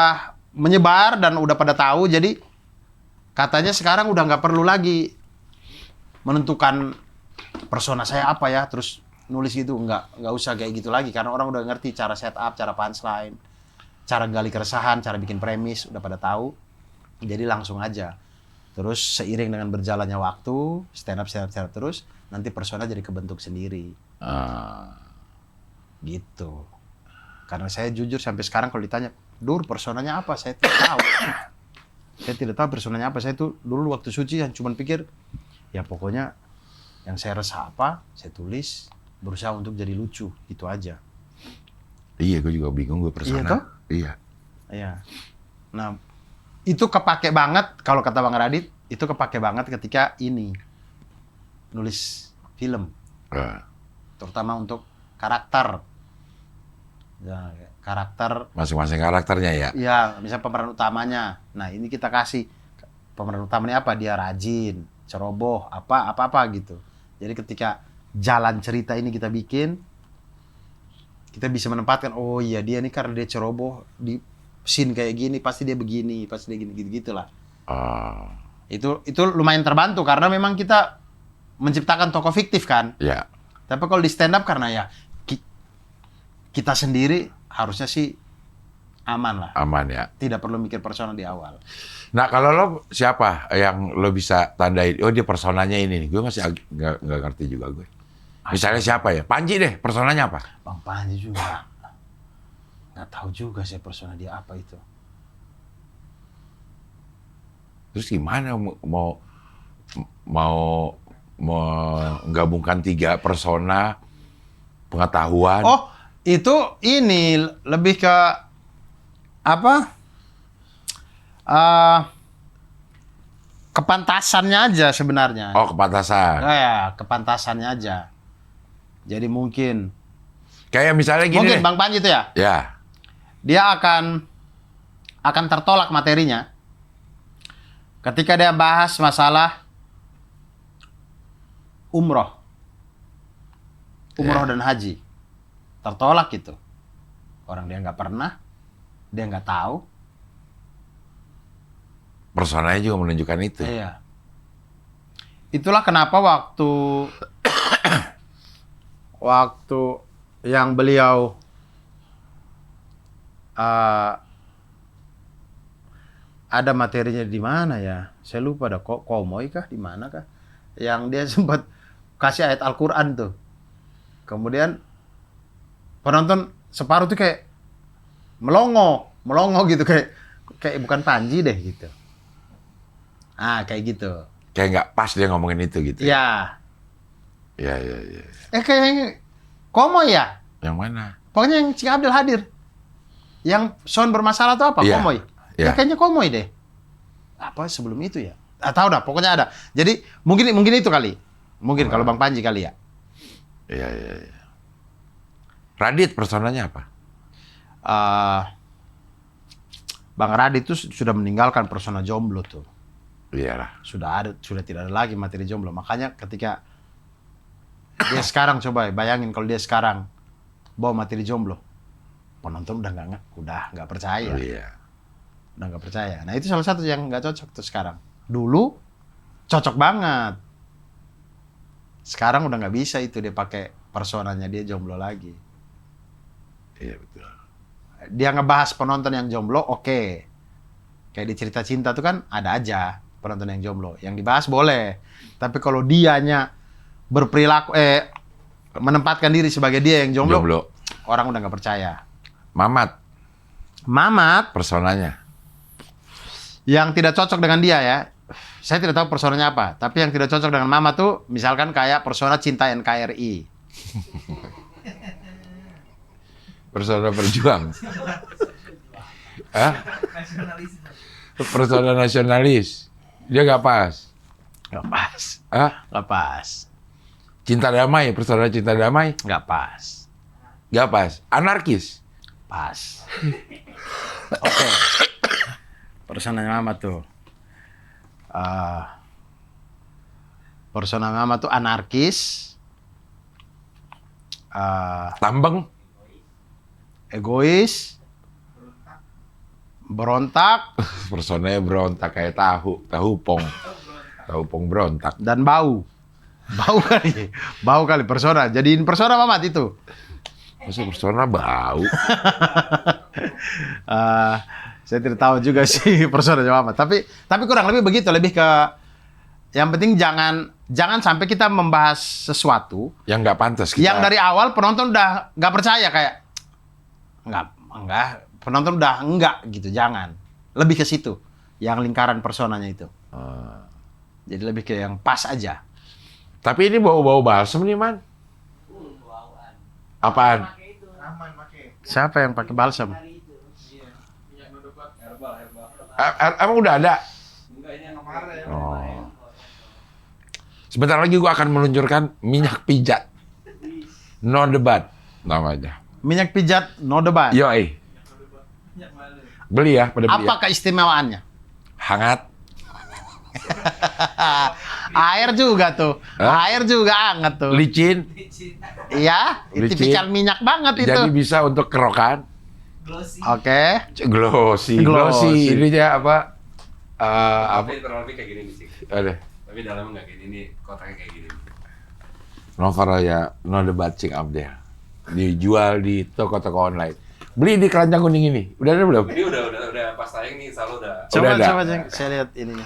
menyebar dan udah pada tahu, jadi katanya sekarang udah nggak perlu lagi menentukan persona saya apa ya, terus nulis gitu, nggak usah kayak gitu lagi, karena orang udah ngerti cara setup, cara punchline, cara gali keresahan, cara bikin premis, udah pada tahu, jadi langsung aja. Terus seiring dengan berjalannya waktu, stand up terus, nanti persona jadi kebentuk sendiri. Gitu. Karena saya jujur sampai sekarang kalau ditanya, Dur, personanya apa? Saya tidak tahu. Saya tidak tahu personanya apa. Saya tuh dulu waktu suci yang cuma pikir, ya pokoknya yang saya rasa apa, saya tulis, berusaha untuk jadi lucu, gitu aja. Iya, gue juga bingung gue persona. Iya toh? Iya. Iya. Nah, itu kepake banget, kalau kata Bang Radit, itu kepake banget ketika ini, nulis film. Terutama untuk karakter. Ya, karakter Masing-masing karakternya ya? iya, misalnya pemeran utamanya. Nah, ini kita kasih pemeran utamanya apa? Dia rajin, ceroboh, apa gitu. Jadi ketika jalan cerita ini kita bikin, kita bisa menempatkan, oh iya dia nih karena dia ceroboh di scene kayak gini, pasti dia begini, pasti dia gini, gitu-gitulah. Itu lumayan terbantu karena memang kita menciptakan tokoh fiktif kan. Iya. Tapi kalau di stand up karena ya kita sendiri harusnya sih aman lah. Aman ya. Tidak perlu mikir persona di awal. Nah, kalau lo siapa yang lo bisa tandain, oh dia personanya ini nih. Gue masih nggak ngerti juga gue. Misalnya siapa ya? Panji deh, personanya apa? Bang Panji juga. Nggak tahu juga saya persona dia apa itu. Terus gimana mau menggabungkan 3 persona pengetahuan? Oh, itu ini lebih ke apa? Kepantasannya aja sebenarnya. Oh, kepantasan. Ya, kepantasannya aja. Jadi mungkin Kayak misalnya gini mungkin deh. Bang Panji itu ya. Ya. Dia akan tertolak materinya ketika dia bahas masalah umroh dan haji. Tertolak gitu. Orang dia nggak pernah, dia nggak tahu. Personanya juga menunjukkan itu. Iya. Itulah kenapa waktu yang beliau ada materinya di mana ya? Saya lupa ada Komoy kah di mana kah? Yang dia sempat kasih ayat Al-Qur'an tuh. Kemudian penonton separuh tuh kayak melongo gitu kayak bukan Panji deh gitu. Kayak gitu. Kayak nggak pas dia ngomongin itu gitu. Iya. Iya. Kayaknya Komoy ya? Yang mana? Pokoknya yang Cik Abdel hadir. Yang sound bermasalah tuh apa? Iya. Komoy? Iya. Ya kayaknya Komoy deh. Apa sebelum itu ya? Tahu dah, pokoknya ada. Jadi mungkin itu kali. Mungkin kalau Bang Panji kali ya. Iya. Radit personanya apa? Bang Radit itu sudah meninggalkan persona jomblo tuh. Iyalah. Sudah tidak ada lagi materi jomblo. Makanya ketika dia sekarang coba bayangin kalau dia sekarang bawa materi jomblo, penonton udah nggak percaya. Iya. Udah nggak percaya. Nah itu salah satu yang nggak cocok tuh sekarang. Dulu cocok banget. Sekarang udah nggak bisa itu dia pakai personanya dia jomblo lagi. Iya betul. Dia ngebahas penonton yang jomblo, oke. Kayak di cerita cinta tuh kan ada aja penonton yang jomblo. Yang dibahas boleh. Tapi kalau dianya berperilaku, menempatkan diri sebagai dia yang jomblo. Orang udah nggak percaya. Mamat. Personanya. Yang tidak cocok dengan dia ya. Saya tidak tahu personanya apa. Tapi yang tidak cocok dengan Mamat tuh, misalkan kayak persona cinta NKRI. Persona berjuang. Hah? Persona nasionalis. Dia nggak pas. Nggak pas. Hah? Nggak pas. Cinta damai, persona cinta damai. Nggak pas. Nggak pas. Anarkis. Pas. Oke. Personanya Mama tuh. Persona Mama tuh anarkis. Tambeng. Egois. Berontak. Personanya berontak kayak tahu pong berontak. Dan bau. Bau kali. Bau kali persona. Jadiin persona Mamat itu. Masa persona bau? Saya tidak tahu juga sih persona Mamat. Tapi kurang lebih begitu. Lebih ke yang penting jangan sampai kita membahas sesuatu Yang nggak pantas kita. yang dari awal penonton udah nggak percaya, kayak enggak, penonton udah enggak gitu. Jangan. Lebih ke situ. Yang lingkaran personanya itu. Jadi lebih ke yang pas aja. Tapi ini bau-bau balsem nih, Man. Apaan? Siapa yang pakai balsam? Emang udah ada? Oh. Sebentar lagi gua akan meluncurkan minyak pijat. No debat namanya. Minyak pijat no debat. Yoi. Beli ya, pada beli ya. Apa keistimewaannya? Hangat. Air juga tuh. Hah? Air juga hangat tuh. Licin. Iya, Licin. tipikal minyak banget itu. Jadi bisa untuk kerokan. Oke. Glossy. Glossy. Ininya apa? Apa? Tapi terlalu kayak gini nih sih. Ada. Tapi dalamnya nggak gini nih, kotaknya kayak gini. Nova Raya, no debat cing up there. Dijual di toko-toko online. Beli di keranjang kuning ini. Udah ada belum? Ini udah pas tayang nih selalu udah. Coba ada. Ceng. Saya lihat ininya.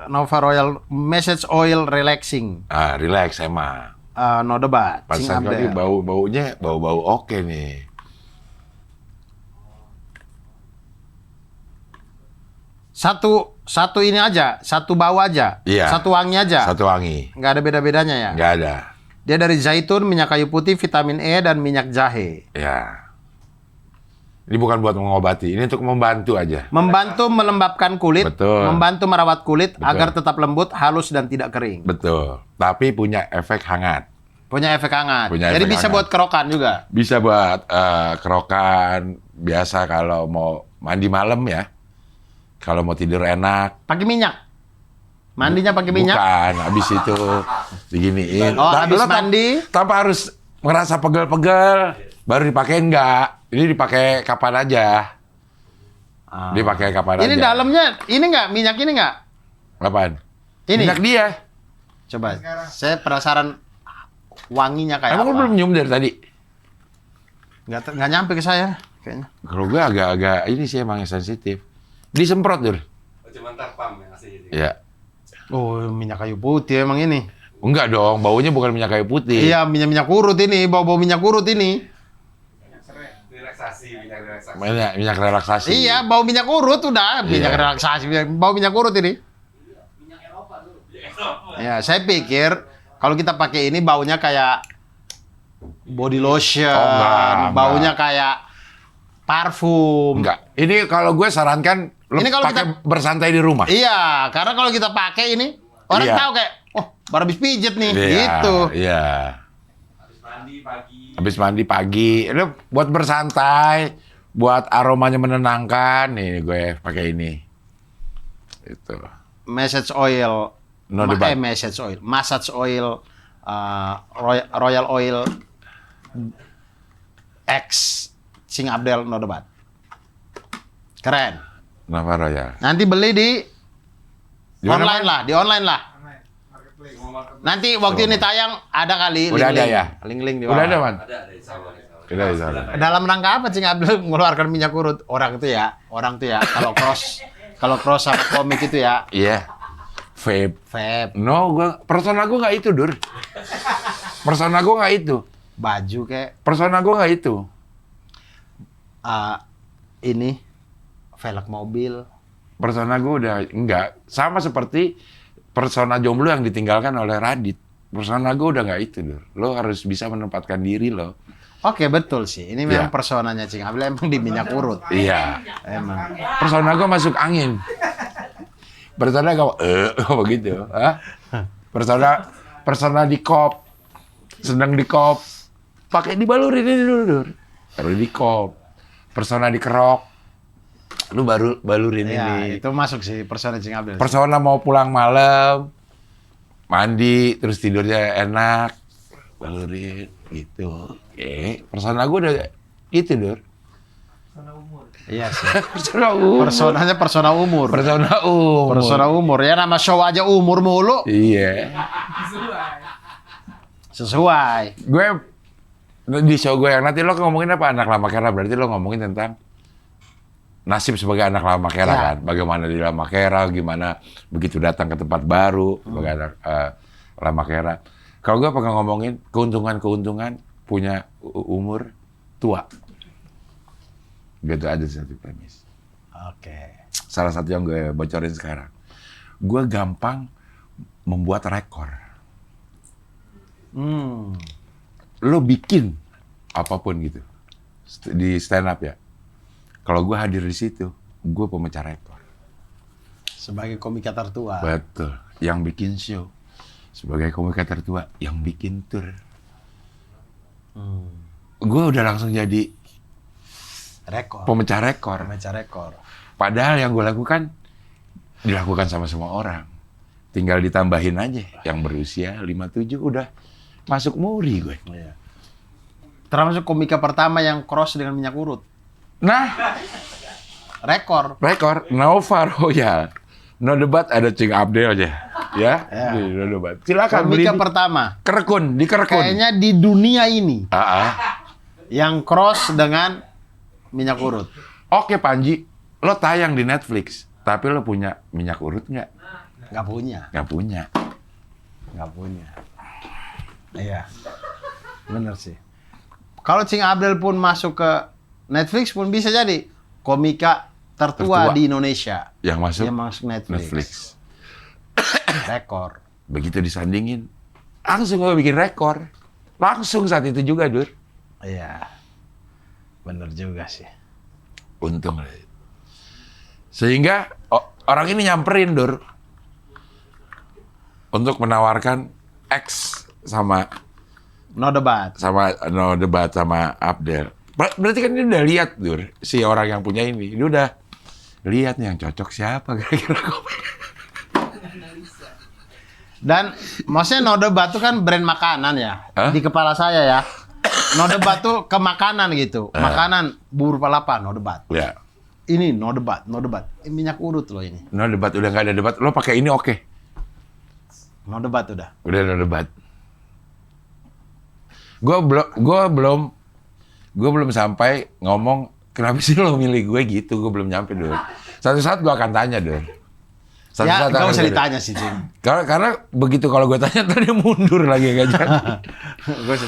Nova Royal Message Oil Relaxing. Relax emang. No debat. Cing Pantesan up kali there. bau-bau oke nih. Satu ini aja, satu bau aja, Iya. satu wangi aja. Satu wangi. Nggak ada beda-bedanya ya? Nggak ada. Dia dari zaitun, minyak kayu putih, vitamin E, dan minyak jahe. Ya. Ini bukan buat mengobati, ini untuk membantu aja. Membantu melembabkan kulit, Betul. membantu merawat kulit Betul. agar tetap lembut, halus, dan tidak kering. Betul. Tapi punya efek hangat. Punya efek hangat. Punya Jadi efek bisa hangat. buat kerokan juga. Bisa buat kerokan, biasa kalau mau mandi malam ya. Kalau mau tidur enak. Pakai minyak. Mandinya pakai minyak. Bukan, habis itu diginiin. Oh, habis Lo mandi. tanpa harus ngerasa pegel-pegel, baru dipakai enggak. Ini dipakai kapan aja. Dipakai kapan Ini aja. dalamnya, ini nggak? Minyak ini nggak? Apaan? Ini. Minyak dia. Coba, saya penasaran wanginya kayak Emang lu apa. belum nyium dari tadi? Nggak nyampe ke saya, kayaknya. Kalau gue agak-agak ini sih emang sensitif. Disemprot, Dur. Cuma ntar pam ya aslinya. Ya. Oh, minyak kayu putih emang ini. Enggak dong, baunya bukan minyak kayu putih. Iya, minyak urut ini, bau-bau minyak urut ini. Relaksasi. Minyak relaksasi. Iya, bau minyak urut udah, minyak Iya. relaksasi, bau minyak urut ini. Ya, saya pikir kalau kita pakai ini baunya kayak body lotion, Oh, enggak. baunya kayak parfum. Enggak. Ini kalau gue sarankan lu Ini kalau pakai bersantai di rumah. Iya, karena kalau kita pakai ini orang Iya. tahu kayak, oh, baru habis pijet nih, Iya, gitu. Iya. Habis mandi pagi. Habis mandi pagi, itu buat bersantai, buat aromanya menenangkan. Nih gue pakai ini. Itu. Message oil, No debat. message oil, massage oil, royal oil, X, Sing Abdel, no debat. Keren. Kenapa Raya? Nanti beli di Gimana, online Man? lah, di online lah. Nanti waktu ini tayang ada kali Udah ada ya? Link-link di Udah bawah. ada, Man? Ada di sana. Udah di sana. Dalam rangka apa Cing Abdul mengeluarkan minyak urut? Orang tuh ya kalau cross sama komik itu ya, Iya. Vape. vape, No, persona gue nggak itu, Dur. Persona gue nggak itu. baju kayak Persona gue nggak itu. ini velg mobil. Persona gue udah enggak. Sama seperti persona jomblo yang ditinggalkan oleh Radit. Persona gue udah nggak itu, Dur. Lo harus bisa menempatkan diri lo Oke, betul sih. Ini memang personanya Cing Abdel emang di minyak urut. Iya. Emang. Persona gue masuk angin. Persona kau begitu. Hah? Persona di kop. Sedang di kop. Pakai dibalurin ini dulu. Taruh di kop. Persona di kerok. Lu baru balurin Ya, ini. itu masuk sih persona Cing Abdel. Persona mau pulang malam. Mandi, terus tidurnya enak. Balurin, gitu. Oke, persona gue udah gitu, Dur. Iya sih. Persona umur. Personanya persona umur. Persona umur. Persona umur. Ya nama show aja umur mulu. Iya. Sesuai. Gue di show gue yang nanti lo ngomongin apa anak lama kera, berarti lo ngomongin tentang nasib sebagai anak lama kera kan, bagaimana di lama kera, gimana begitu datang ke tempat baru sebagai anak lama kera. Kalau gue pengen ngomongin keuntungan punya umur tua, gitu aja satu premis. Oke. Salah satu yang gue bocorin sekarang, gue gampang membuat rekor. Lo bikin apapun gitu di stand up ya. Kalau gue hadir di situ, gue pemecah rekor. Sebagai komika tertua. Betul. Yang bikin show. Sebagai komika tertua, yang bikin tour. Gue udah langsung jadi Rekor. pemecah rekor. Pemecah rekor. Padahal yang gue lakukan, dilakukan sama semua orang. Tinggal ditambahin aja. Yang berusia 57 udah masuk muri gue. Iya. Termasuk komika pertama yang cross dengan minyak urut. Nah, Rekor. rekor Nova Royal. No debat ada Cing Abdel aja. Ya, no debat. Silakan beli Komika di pertama. Kerekun, di Kerekun. Kayaknya di dunia ini Ah. yang cross dengan minyak urut. Oke Panji, lo tayang di Netflix, tapi lo punya minyak urut nggak? Nggak punya. Nggak punya. Nggak punya. Iya. Bener sih. Kalau Cing Abdel pun masuk ke Netflix pun bisa jadi komika tertua di Indonesia. Yang masuk, Yang masuk Netflix. Rekor. Begitu disandingin, langsung gue bikin rekor. Langsung saat itu juga, Dur. Iya. Bener juga sih. Untung. Sehingga orang ini nyamperin, Dur. Untuk menawarkan X sama No debat. no debat sama Abdel. Berarti kan dia udah lihat, Dur, si orang yang punya ini. Dia udah lihat nih yang cocok siapa kira-kira. Dan maksudnya no debat tuh kan brand makanan ya. Hah? Di kepala saya ya. No debat tuh ke makanan gitu. Makanan bubur palapa no debat. Ya, Ini no debat, no debat. Ini minyak urut loh ini. no debat udah nggak ada debat. Lo pakai ini oke. No debat udah. Udah no debat. Gue belum sampai ngomong kenapa sih lo milih gue gitu. Gue belum nyampe, Dur. Satu saat gue akan tanya, Dur. Ya, nggak usah ditanya sih, Cing. Karena begitu kalau gue tanya, ntar dia mundur lagi nggak jadi.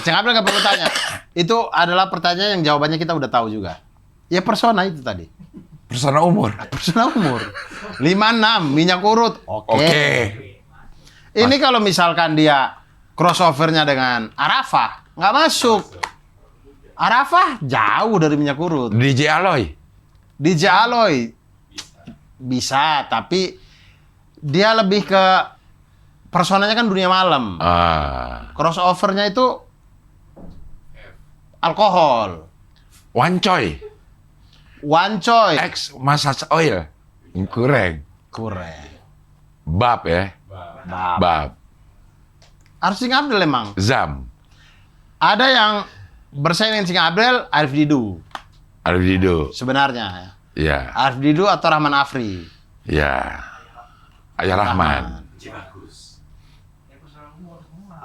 Cing Abdel nggak perlu tanya. Itu adalah pertanyaan yang jawabannya kita udah tahu juga. Ya persona itu tadi. Persona umur. Persona umur. 56, minyak urut. Oke. Ini kalau misalkan dia crossovernya dengan Arafah, nggak masuk. Arafah jauh dari minyak urut. DJ Aloy. DJ Aloy bisa, tapi dia lebih ke personanya kan dunia malam. Crossovernya itu alkohol. Wancoy. Wancoy. X massage oil. Kurang. Kurang. Bab ya. Bab. Harus Cing Abdel emang. Zam. Ada yang bersaing dengan Cing Abdel, Arif Didu. Arif Dido. Sebenarnya. Ya. Arif Didu atau Rahman Afri. Ya. Ayah Rahman.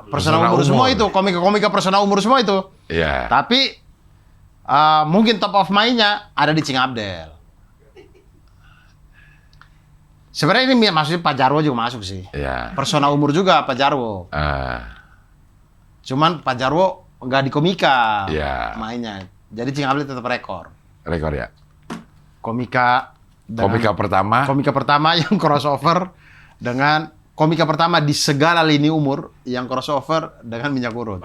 Persona umur semua itu. Komika-komika persona umur semua itu. Ya. Tapi mungkin top of mind-nya ada di Cing Abdel. Sebenarnya ini maksudnya Pak Jarwo juga masuk sih. Ya. Persona umur juga Pak Jarwo. Cuman Pak Jarwo nggak di komika mainnya. Jadi Cing Abdel tetap rekor. Rekor ya. Komika pertama. Komika pertama yang crossover dengan komika pertama di segala lini umur yang crossover dengan minyak urut.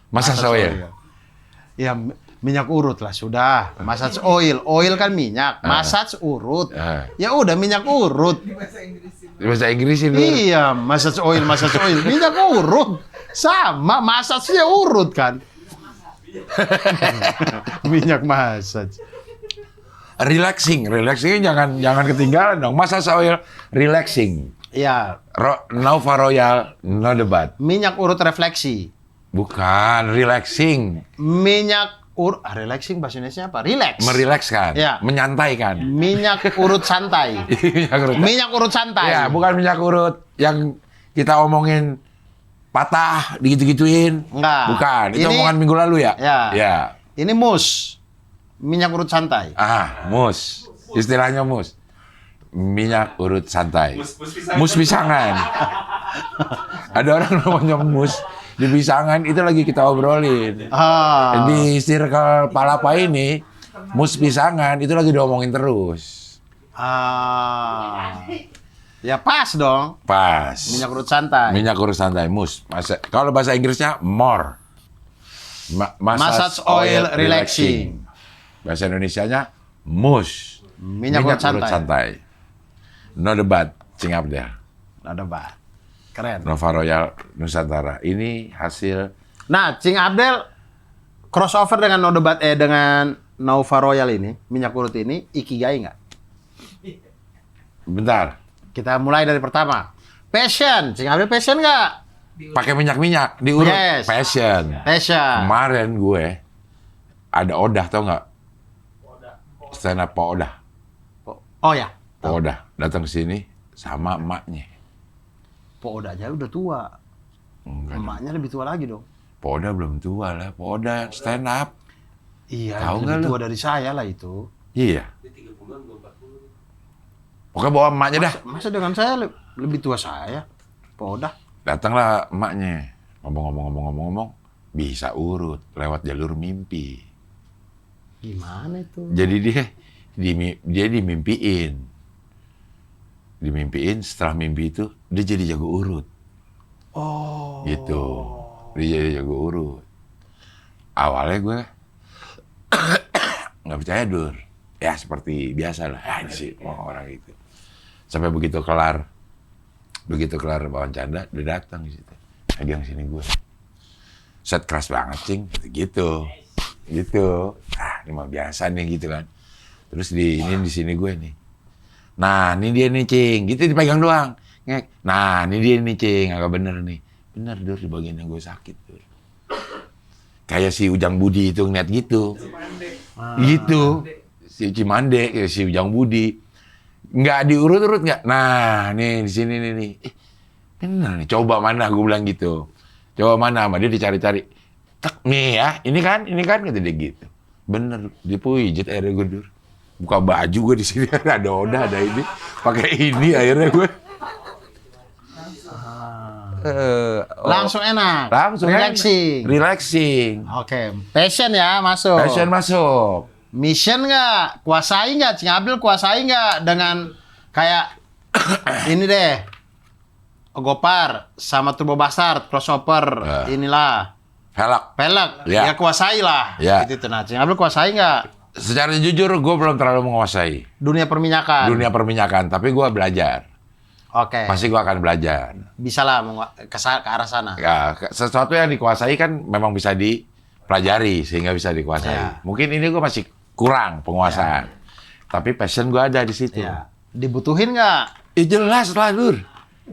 Massage oil. Ya minyak urut lah sudah. Massage oil, oil kan minyak. Massage urut. Ya udah minyak urut. Di bahasa Inggrisin Lur. Iya, massage oil, minyak urut. Sama, massage-nya urut kan. Minyak massage. Relaxing jangan ketinggalan dong. Massage oil relaxing. Iya, Nova Royal, no debat. minyak urut refleksi. Bukan, relaxing. Minyak urut, relaxing bahasa Indonesia apa? Relax. Merilekskan, Ya. menyantaikan. Minyak urut santai. Minyak urut. Minyak urut santai. Ya, bukan minyak urut yang kita omongin patah, digitu-gituin. Enggak. Bukan, itu Ini- omongan minggu lalu ya? Ya. Ini mus. Minyak urut santai. Mus. Istilahnya mus. Minyak urut santai. Mus pisangan. Mus pisangan. Ada orang namanya mus di pisangan, itu lagi kita obrolin. Di circle Palapa ini, mus pisangan itu lagi diomongin terus. Ya pas dong. Pas. Minyak urut santai. Minyak urut santai, mus. Kalau bahasa Inggrisnya more. Massage oil relaxing. Bahasa Indonesianya mus. Minyak urut santai. No debat, Cing Abdel. Ada bah. Keren. Nova Royal Nusantara. Ini hasil Nah, Cing Abdel crossover dengan No Debat dengan Nova Royal ini, minyak urut ini, ikigai nggak? bentar. Kita mulai dari pertama. Passion, Cing Abdel passion nggak? Pakai minyak-minyak diurut. Yes. Passion. Passion. Kemarin gue ada Odah, tau nggak? Stand up Pak Odah. Oh ya, Pak Odah datang ke sini sama emaknya. Pak Oda aja udah tua. Enggak dong. Emaknya lebih tua lagi dong. Pak Odah belum tua lah. Pak Odah stand up. Iya, Tahu nggak lebih lu? tua dari saya lah itu. Iya. Dia 30-an, belum 40. Pokoknya bawa emaknya dah. Masa dengan saya lebih tua saya? Pak Oda. Datanglah emaknya. Ngomong-ngomong. Bisa urut lewat jalur mimpi. Gimana itu? Jadi dia dimimpiin. Dimimpiin, setelah mimpi itu dia jadi jago urut. Oh. Gitu. Dia jadi jago urut. Awalnya gue nggak percaya, Dur. Ya seperti biasa lah. Ya ini sih orang itu. Sampai begitu kelar bawaan canda, dia datang di situ. Pegang sini gue. Set keras banget, Cing. Gitu. Ini mah biasa nih gitu kan. Terus di sini gue nih. Nah, ini dia nih, Cing. Gitu dipegang doang. Ngek. Nah, ini dia nih, Cing. Agak bener nih. Bener, Dur, di bagian yang gue sakit, Dur. Kayak si Ujang Budi itu ngeliat gitu. Gitu. Si Cimande, kayak si Ujang Budi. Nggak diurut-urut nggak? Nah, nih di sini nih. Bener nih, coba mana, gue bilang gitu. Coba mana, sama dia dicari-cari. Tak, nih ya, ini kan, kata dia gitu. Bener, dipujit akhirnya gue, Dur. Buka baju gue di sini, ada Odah, ada ini. Pakai ini akhirnya gue. Langsung enak. Langsung relaxing. Relaxing. Oke, passion ya masuk. Passion masuk. Mission nggak? Kuasai nggak? Cing Abdel kuasai nggak dengan kayak ini deh. Gopar sama Turbo Bastard crossover inilah pelek Ya. ya kuasai lah. Ya. Gitu tuh. Nah, Cing Abdel kuasai nggak Secara jujur, gue belum terlalu menguasai dunia perminyakan? dunia perminyakan, tapi gue belajar. Oke. Pasti gue akan belajar. Bisa lah ke arah sana. Ya, sesuatu yang dikuasai kan memang bisa dipelajari sehingga bisa dikuasai. Ya. Mungkin ini gue masih kurang penguasaan, tapi passion gue ada di situ. Ya. Dibutuhin nggak? Jelas lah, Dur.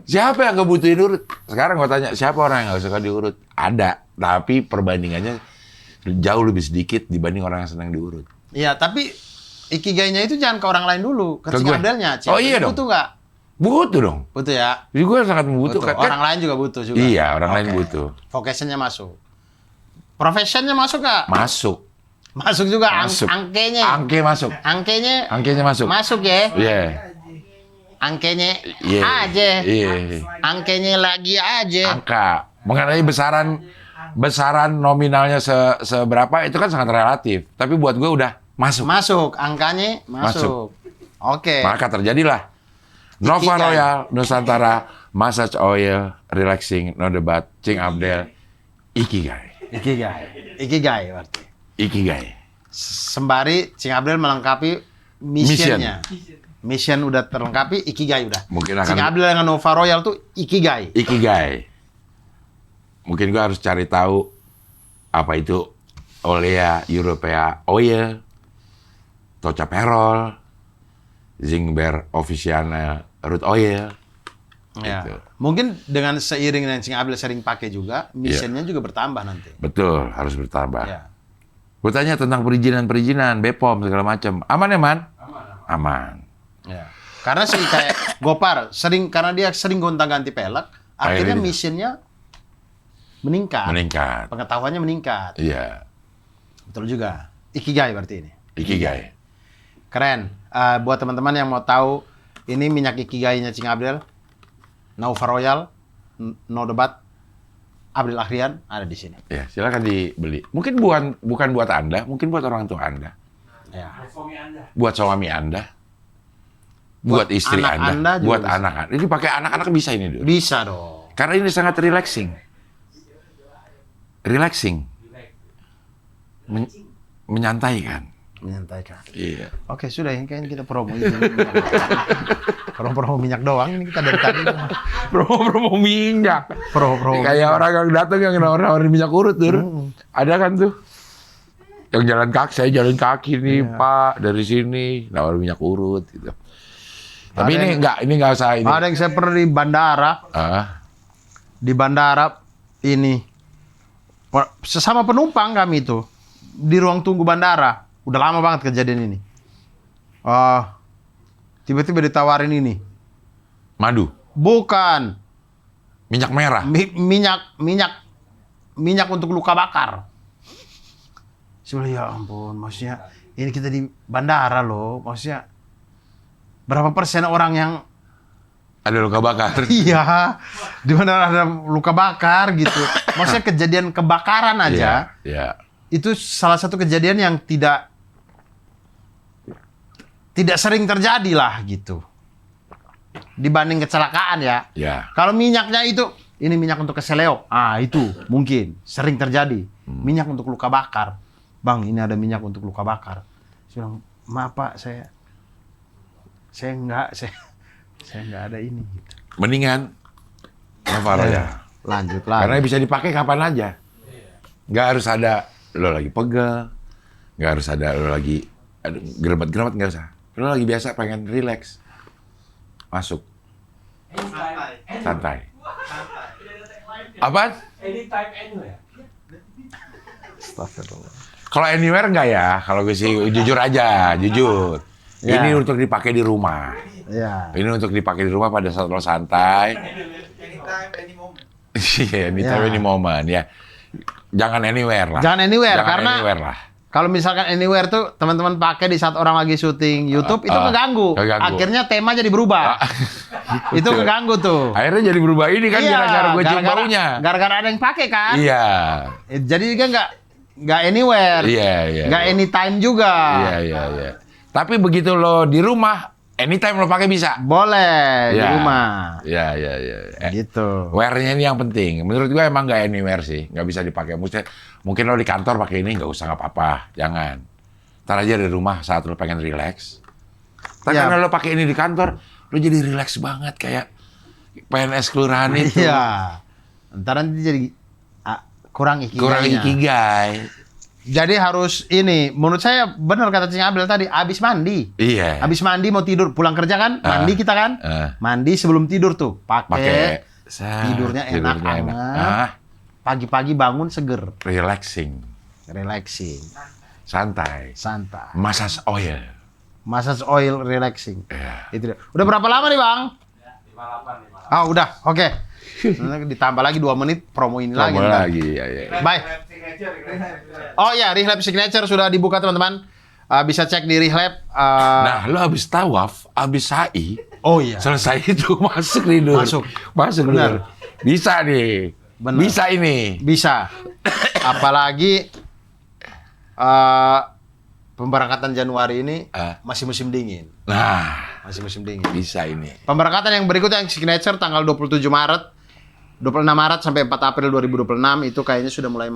Siapa yang ngebutuhin urut? Sekarang gue tanya, siapa orang yang nggak suka diurut? Ada, tapi perbandingannya jauh lebih sedikit dibanding orang yang senang diurut. Iya, tapi ikigainya itu jangan ke orang lain dulu, ke Ke Cing gue? Abdelnya. Cing Oh, Abdel iya dong. butuh nggak? Butuh dong. Butuh ya. Jadi gue sangat membutuhkan. Butuh. Orang lain juga butuh juga. Iya, orang lain Oke. butuh. Vocationnya masuk. Professionnya masuk nggak? Masuk. Masuk juga. Masuk. Angkenya. Angke masuk. Angkenya Masuk. masuk ya. Iya. Angkenya Iya. aja. Iya. Angkenya lagi aja. Angka. Mengenai besaran nominalnya seberapa itu kan sangat relatif. Tapi buat gue udah masuk. Masuk. Angkanya masuk. Oke. Maka terjadilah Nova Ikigai. Royal Nusantara Massage Oil Relaxing No Debat Cing Abdel Ikigai. Ikigai berarti. Ikigai. Sembari Cing Abdel melengkapi missionnya. Mission udah terlengkapi, Ikigai udah. Mungkin akan Cing Abdel dengan Nova Royal tuh Ikigai. Ikigai. Mungkin gua harus cari tahu apa itu Olea Europea Oil, Tocaperol, Zingber Officiana Root Oil. Ya. Gitu. Mungkin dengan seiring dengan Cing Abdel sering pakai juga, missionnya juga bertambah nanti. Betul, harus bertambah. Ya. Gue tanya tentang perizinan, BPOM segala macam. Aman ya, Man? Aman. Ya. Karena sih kayak Gopar karena dia sering gonta-ganti pelek, akhirnya Akhirnya missionnya meningkat. Meningkat. Pengetahuannya meningkat. Iya. Betul juga. Ikigai berarti ini. Ikigai. Keren. Buat teman-teman yang mau tahu ini minyak Ikigai-nya Cing Abdel, Nova Royal, no debat, Abdel Akhrian ada di sini. Ya, silakan dibeli. Mungkin bukan buat Anda, mungkin buat orang tua Anda, Ya. buat suami Anda, buat istri anak Anda, Anda juga buat bisa. anak-anak. Ini pakai anak-anak bisa ini, Dul. Bisa dong. Karena ini sangat relaxing. Relaxing. Menyantai kan? Menyantaikan. Iya. Oke, sudah ini kayaknya kita promo itu. Promo minyak doang ini kita dari tadi. Promo minyak. Promo. Kayak orang yang datang yang nawarin minyak urut, Dur. Ada kan tuh? Yang jalan kaki, saya jalan kaki nih, Iya. Pak, dari sini nawarin minyak urut gitu. Tapi Ada ini nggak usah ini. Ada yang saya pernah di bandara. Di bandara ini sesama penumpang kami itu di ruang tunggu bandara. Udah lama banget kejadian ini. Tiba-tiba ditawarin ini. Madu, Bukan. minyak merah. Minyak untuk luka bakar. Sebenarnya ya ampun, maksudnya ini kita di bandara loh, maksudnya berapa persen orang yang Ada luka bakar. iya di mana ada luka bakar gitu. Maksudnya kejadian kebakaran aja. Iya. Itu salah satu kejadian yang tidak sering terjadi lah gitu. Dibanding kecelakaan ya. Iya. Kalau minyaknya itu, ini minyak untuk keseleok. Itu mungkin sering terjadi. Minyak untuk luka bakar. Bang, ini ada minyak untuk luka bakar. Saya bilang, maaf Pak, saya nggak ada ini. Gitu. Mendingan Nova Royal. Lanjut Karena lagi. bisa dipakai kapan aja. Nggak harus ada lo lagi pegel, nggak harus ada lo lagi gerebat-gerebat, nggak usah. Lo lagi biasa pengen relax, masuk, santai. Apaan? Anytime, anywhere. Kalau anywhere enggak ya? Kalau gue sih jujur aja, jujur. Ya. Ini untuk dipakai di rumah. Ya. Ini untuk dipakai di rumah pada saat lo santai. Iya, anytime, any moment ya. Jangan anywhere lah. Jangan anywhere, Jangan karena anywhere lah. kalau misalkan anywhere tuh teman-teman pakai di saat orang lagi syuting YouTube itu keganggu. keganggu. Akhirnya tema jadi berubah. Itu keganggu tuh. Akhirnya jadi berubah ini kan gara-gara gue cium baunya. Gara-gara ada yang pakai kan. Iya. Jadi kan nggak anywhere. Iya. Nggak anytime juga. Iya. Tapi begitu lo di rumah, anytime lo pakai bisa. Boleh di Iya. rumah. Iya. Gitu. Wear-nya ini yang penting. Menurut gue emang nggak anywhere sih, nggak bisa dipakai. Mungkin lo di kantor pakai ini nggak usah, nggak apa-apa, jangan. Ntar aja di rumah saat lo pengen relax. Tapi Ya. karena lo pakai ini di kantor, lo jadi relax banget kayak PNS kelurahan itu. Iya. Ntar nanti jadi kurang ikigainya. Kurang ikigai. Jadi harus ini, menurut saya benar kata Cing Abdel tadi, abis mandi. Iya. Abis mandi mau tidur, pulang kerja kan, mandi kita kan. Mandi sebelum tidur tuh, pakai tidurnya enak banget. Pagi-pagi bangun seger, Relaxing. relaxing, Santai. santai. Massage oil. Massage oil relaxing. Iya. Itu dia. Udah berapa lama nih Bang? 58. Udah, oke. Nanti ditambah lagi 2 menit promo ini lagi. Tambah ntar. lagi. Ya. Baik. Oh ya, Rihlab Signature sudah dibuka teman-teman. Bisa cek di Rihlab. Nah, lo habis tawaf, habis sa'i, Oh iya. selesai itu masuk nih, Dur. Masuk, Benar. Dur. Bisa nih. Benar. Bisa ini. Bisa. Apalagi pemberangkatan Januari ini masih musim dingin. Nah, Masih musim dingin. bisa ini. Pemberangkatan yang berikutnya yang Signature tanggal 27 Maret, 26 Maret sampai 4 April 2026 itu kayaknya sudah mulai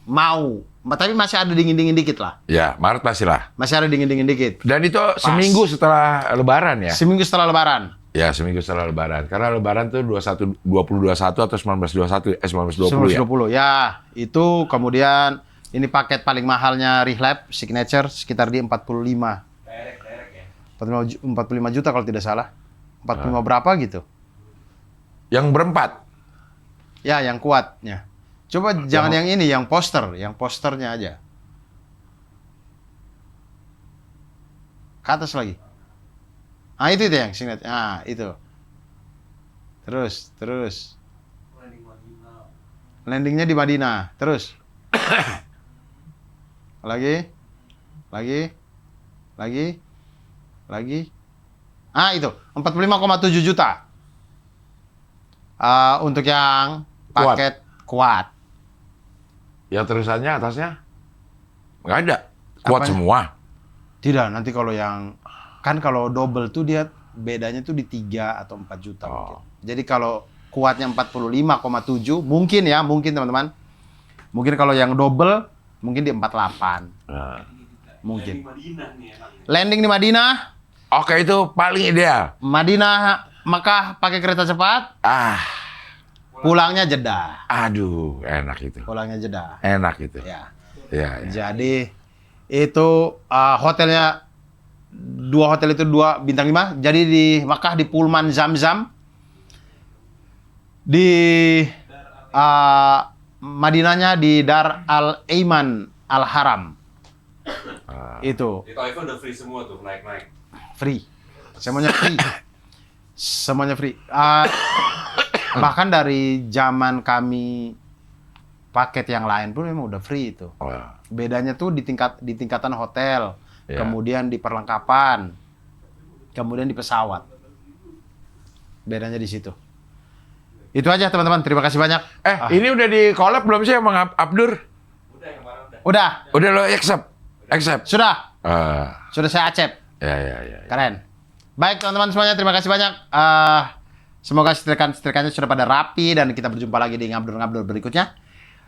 mau. Tapi masih ada dingin-dingin dikit lah. Ya, Maret pastilah. Masih ada dingin-dingin dikit. Dan itu seminggu setelah Lebaran ya? Seminggu setelah Lebaran. Ya, seminggu setelah Lebaran. Karena Lebaran tuh 2021 atau 1921, 1920 ya? Ya, itu kemudian ini paket paling mahalnya Rihlab Signature sekitar di 45. Direct ya. 45 juta kalau tidak salah. 45 berapa gitu. Yang berempat? Ya, yang kuatnya. Coba jangan yang ini, yang posternya aja. Ke atas lagi. Ah, itu yang signature. Ah, itu. Terus. Landingnya di Madinah. Terus. Lagi. Ah, itu 45,7 juta. Untuk yang paket kuat. Ya terusannya atasnya? Nggak ada. Kuat Apanya? semua. Tidak, nanti kalau yang kan kalau double tuh dia bedanya tuh di 3 atau 4 juta mungkin. Jadi kalau kuatnya 45,7 mungkin teman-teman. Mungkin kalau yang double mungkin di 48. Nah. Mungkin. Di Madinah nih enaknya. Landing di Madinah. Oke, itu paling ideal. Madinah, Makkah pakai kereta cepat. Pulangnya Jeddah. Aduh, enak itu. Pulangnya Jeddah. Enak itu. Ya. Ya. Jadi itu hotelnya dua hotel itu 2 bintang 5. Jadi di Makkah di Pullman Zamzam. Di Madinahnya di Dar Al-Aiman Al-Haram. Itu Di Taif udah free semua tuh, naik-naik. free. Semuanya free. Semuanya free. Bahkan dari zaman kami paket yang lain pun memang udah free itu. Bedanya tuh di tingkatan hotel, kemudian di perlengkapan, kemudian di pesawat. Bedanya di situ. Itu aja teman-teman. Terima kasih banyak. Ini udah di collab belum sih sama Abdur? Udah yang kemarin udah. Udah. Udah lo accept? Sudah. Ah, Sudah saya accept. ya. Keren. Baik teman-teman semuanya, terima kasih banyak. Semoga setrikaan-setrikannya sudah pada rapi dan kita berjumpa lagi di ngabdur-ngabdur berikutnya.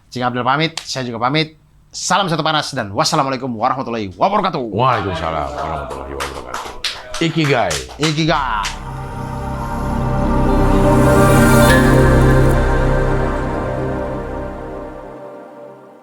Cing Abdul pamit, saya juga pamit. Salam satu panas dan wassalamualaikum warahmatullahi wabarakatuh. Waalaikumsalam warahmatullahi wabarakatuh. Ikigai. Ikigai.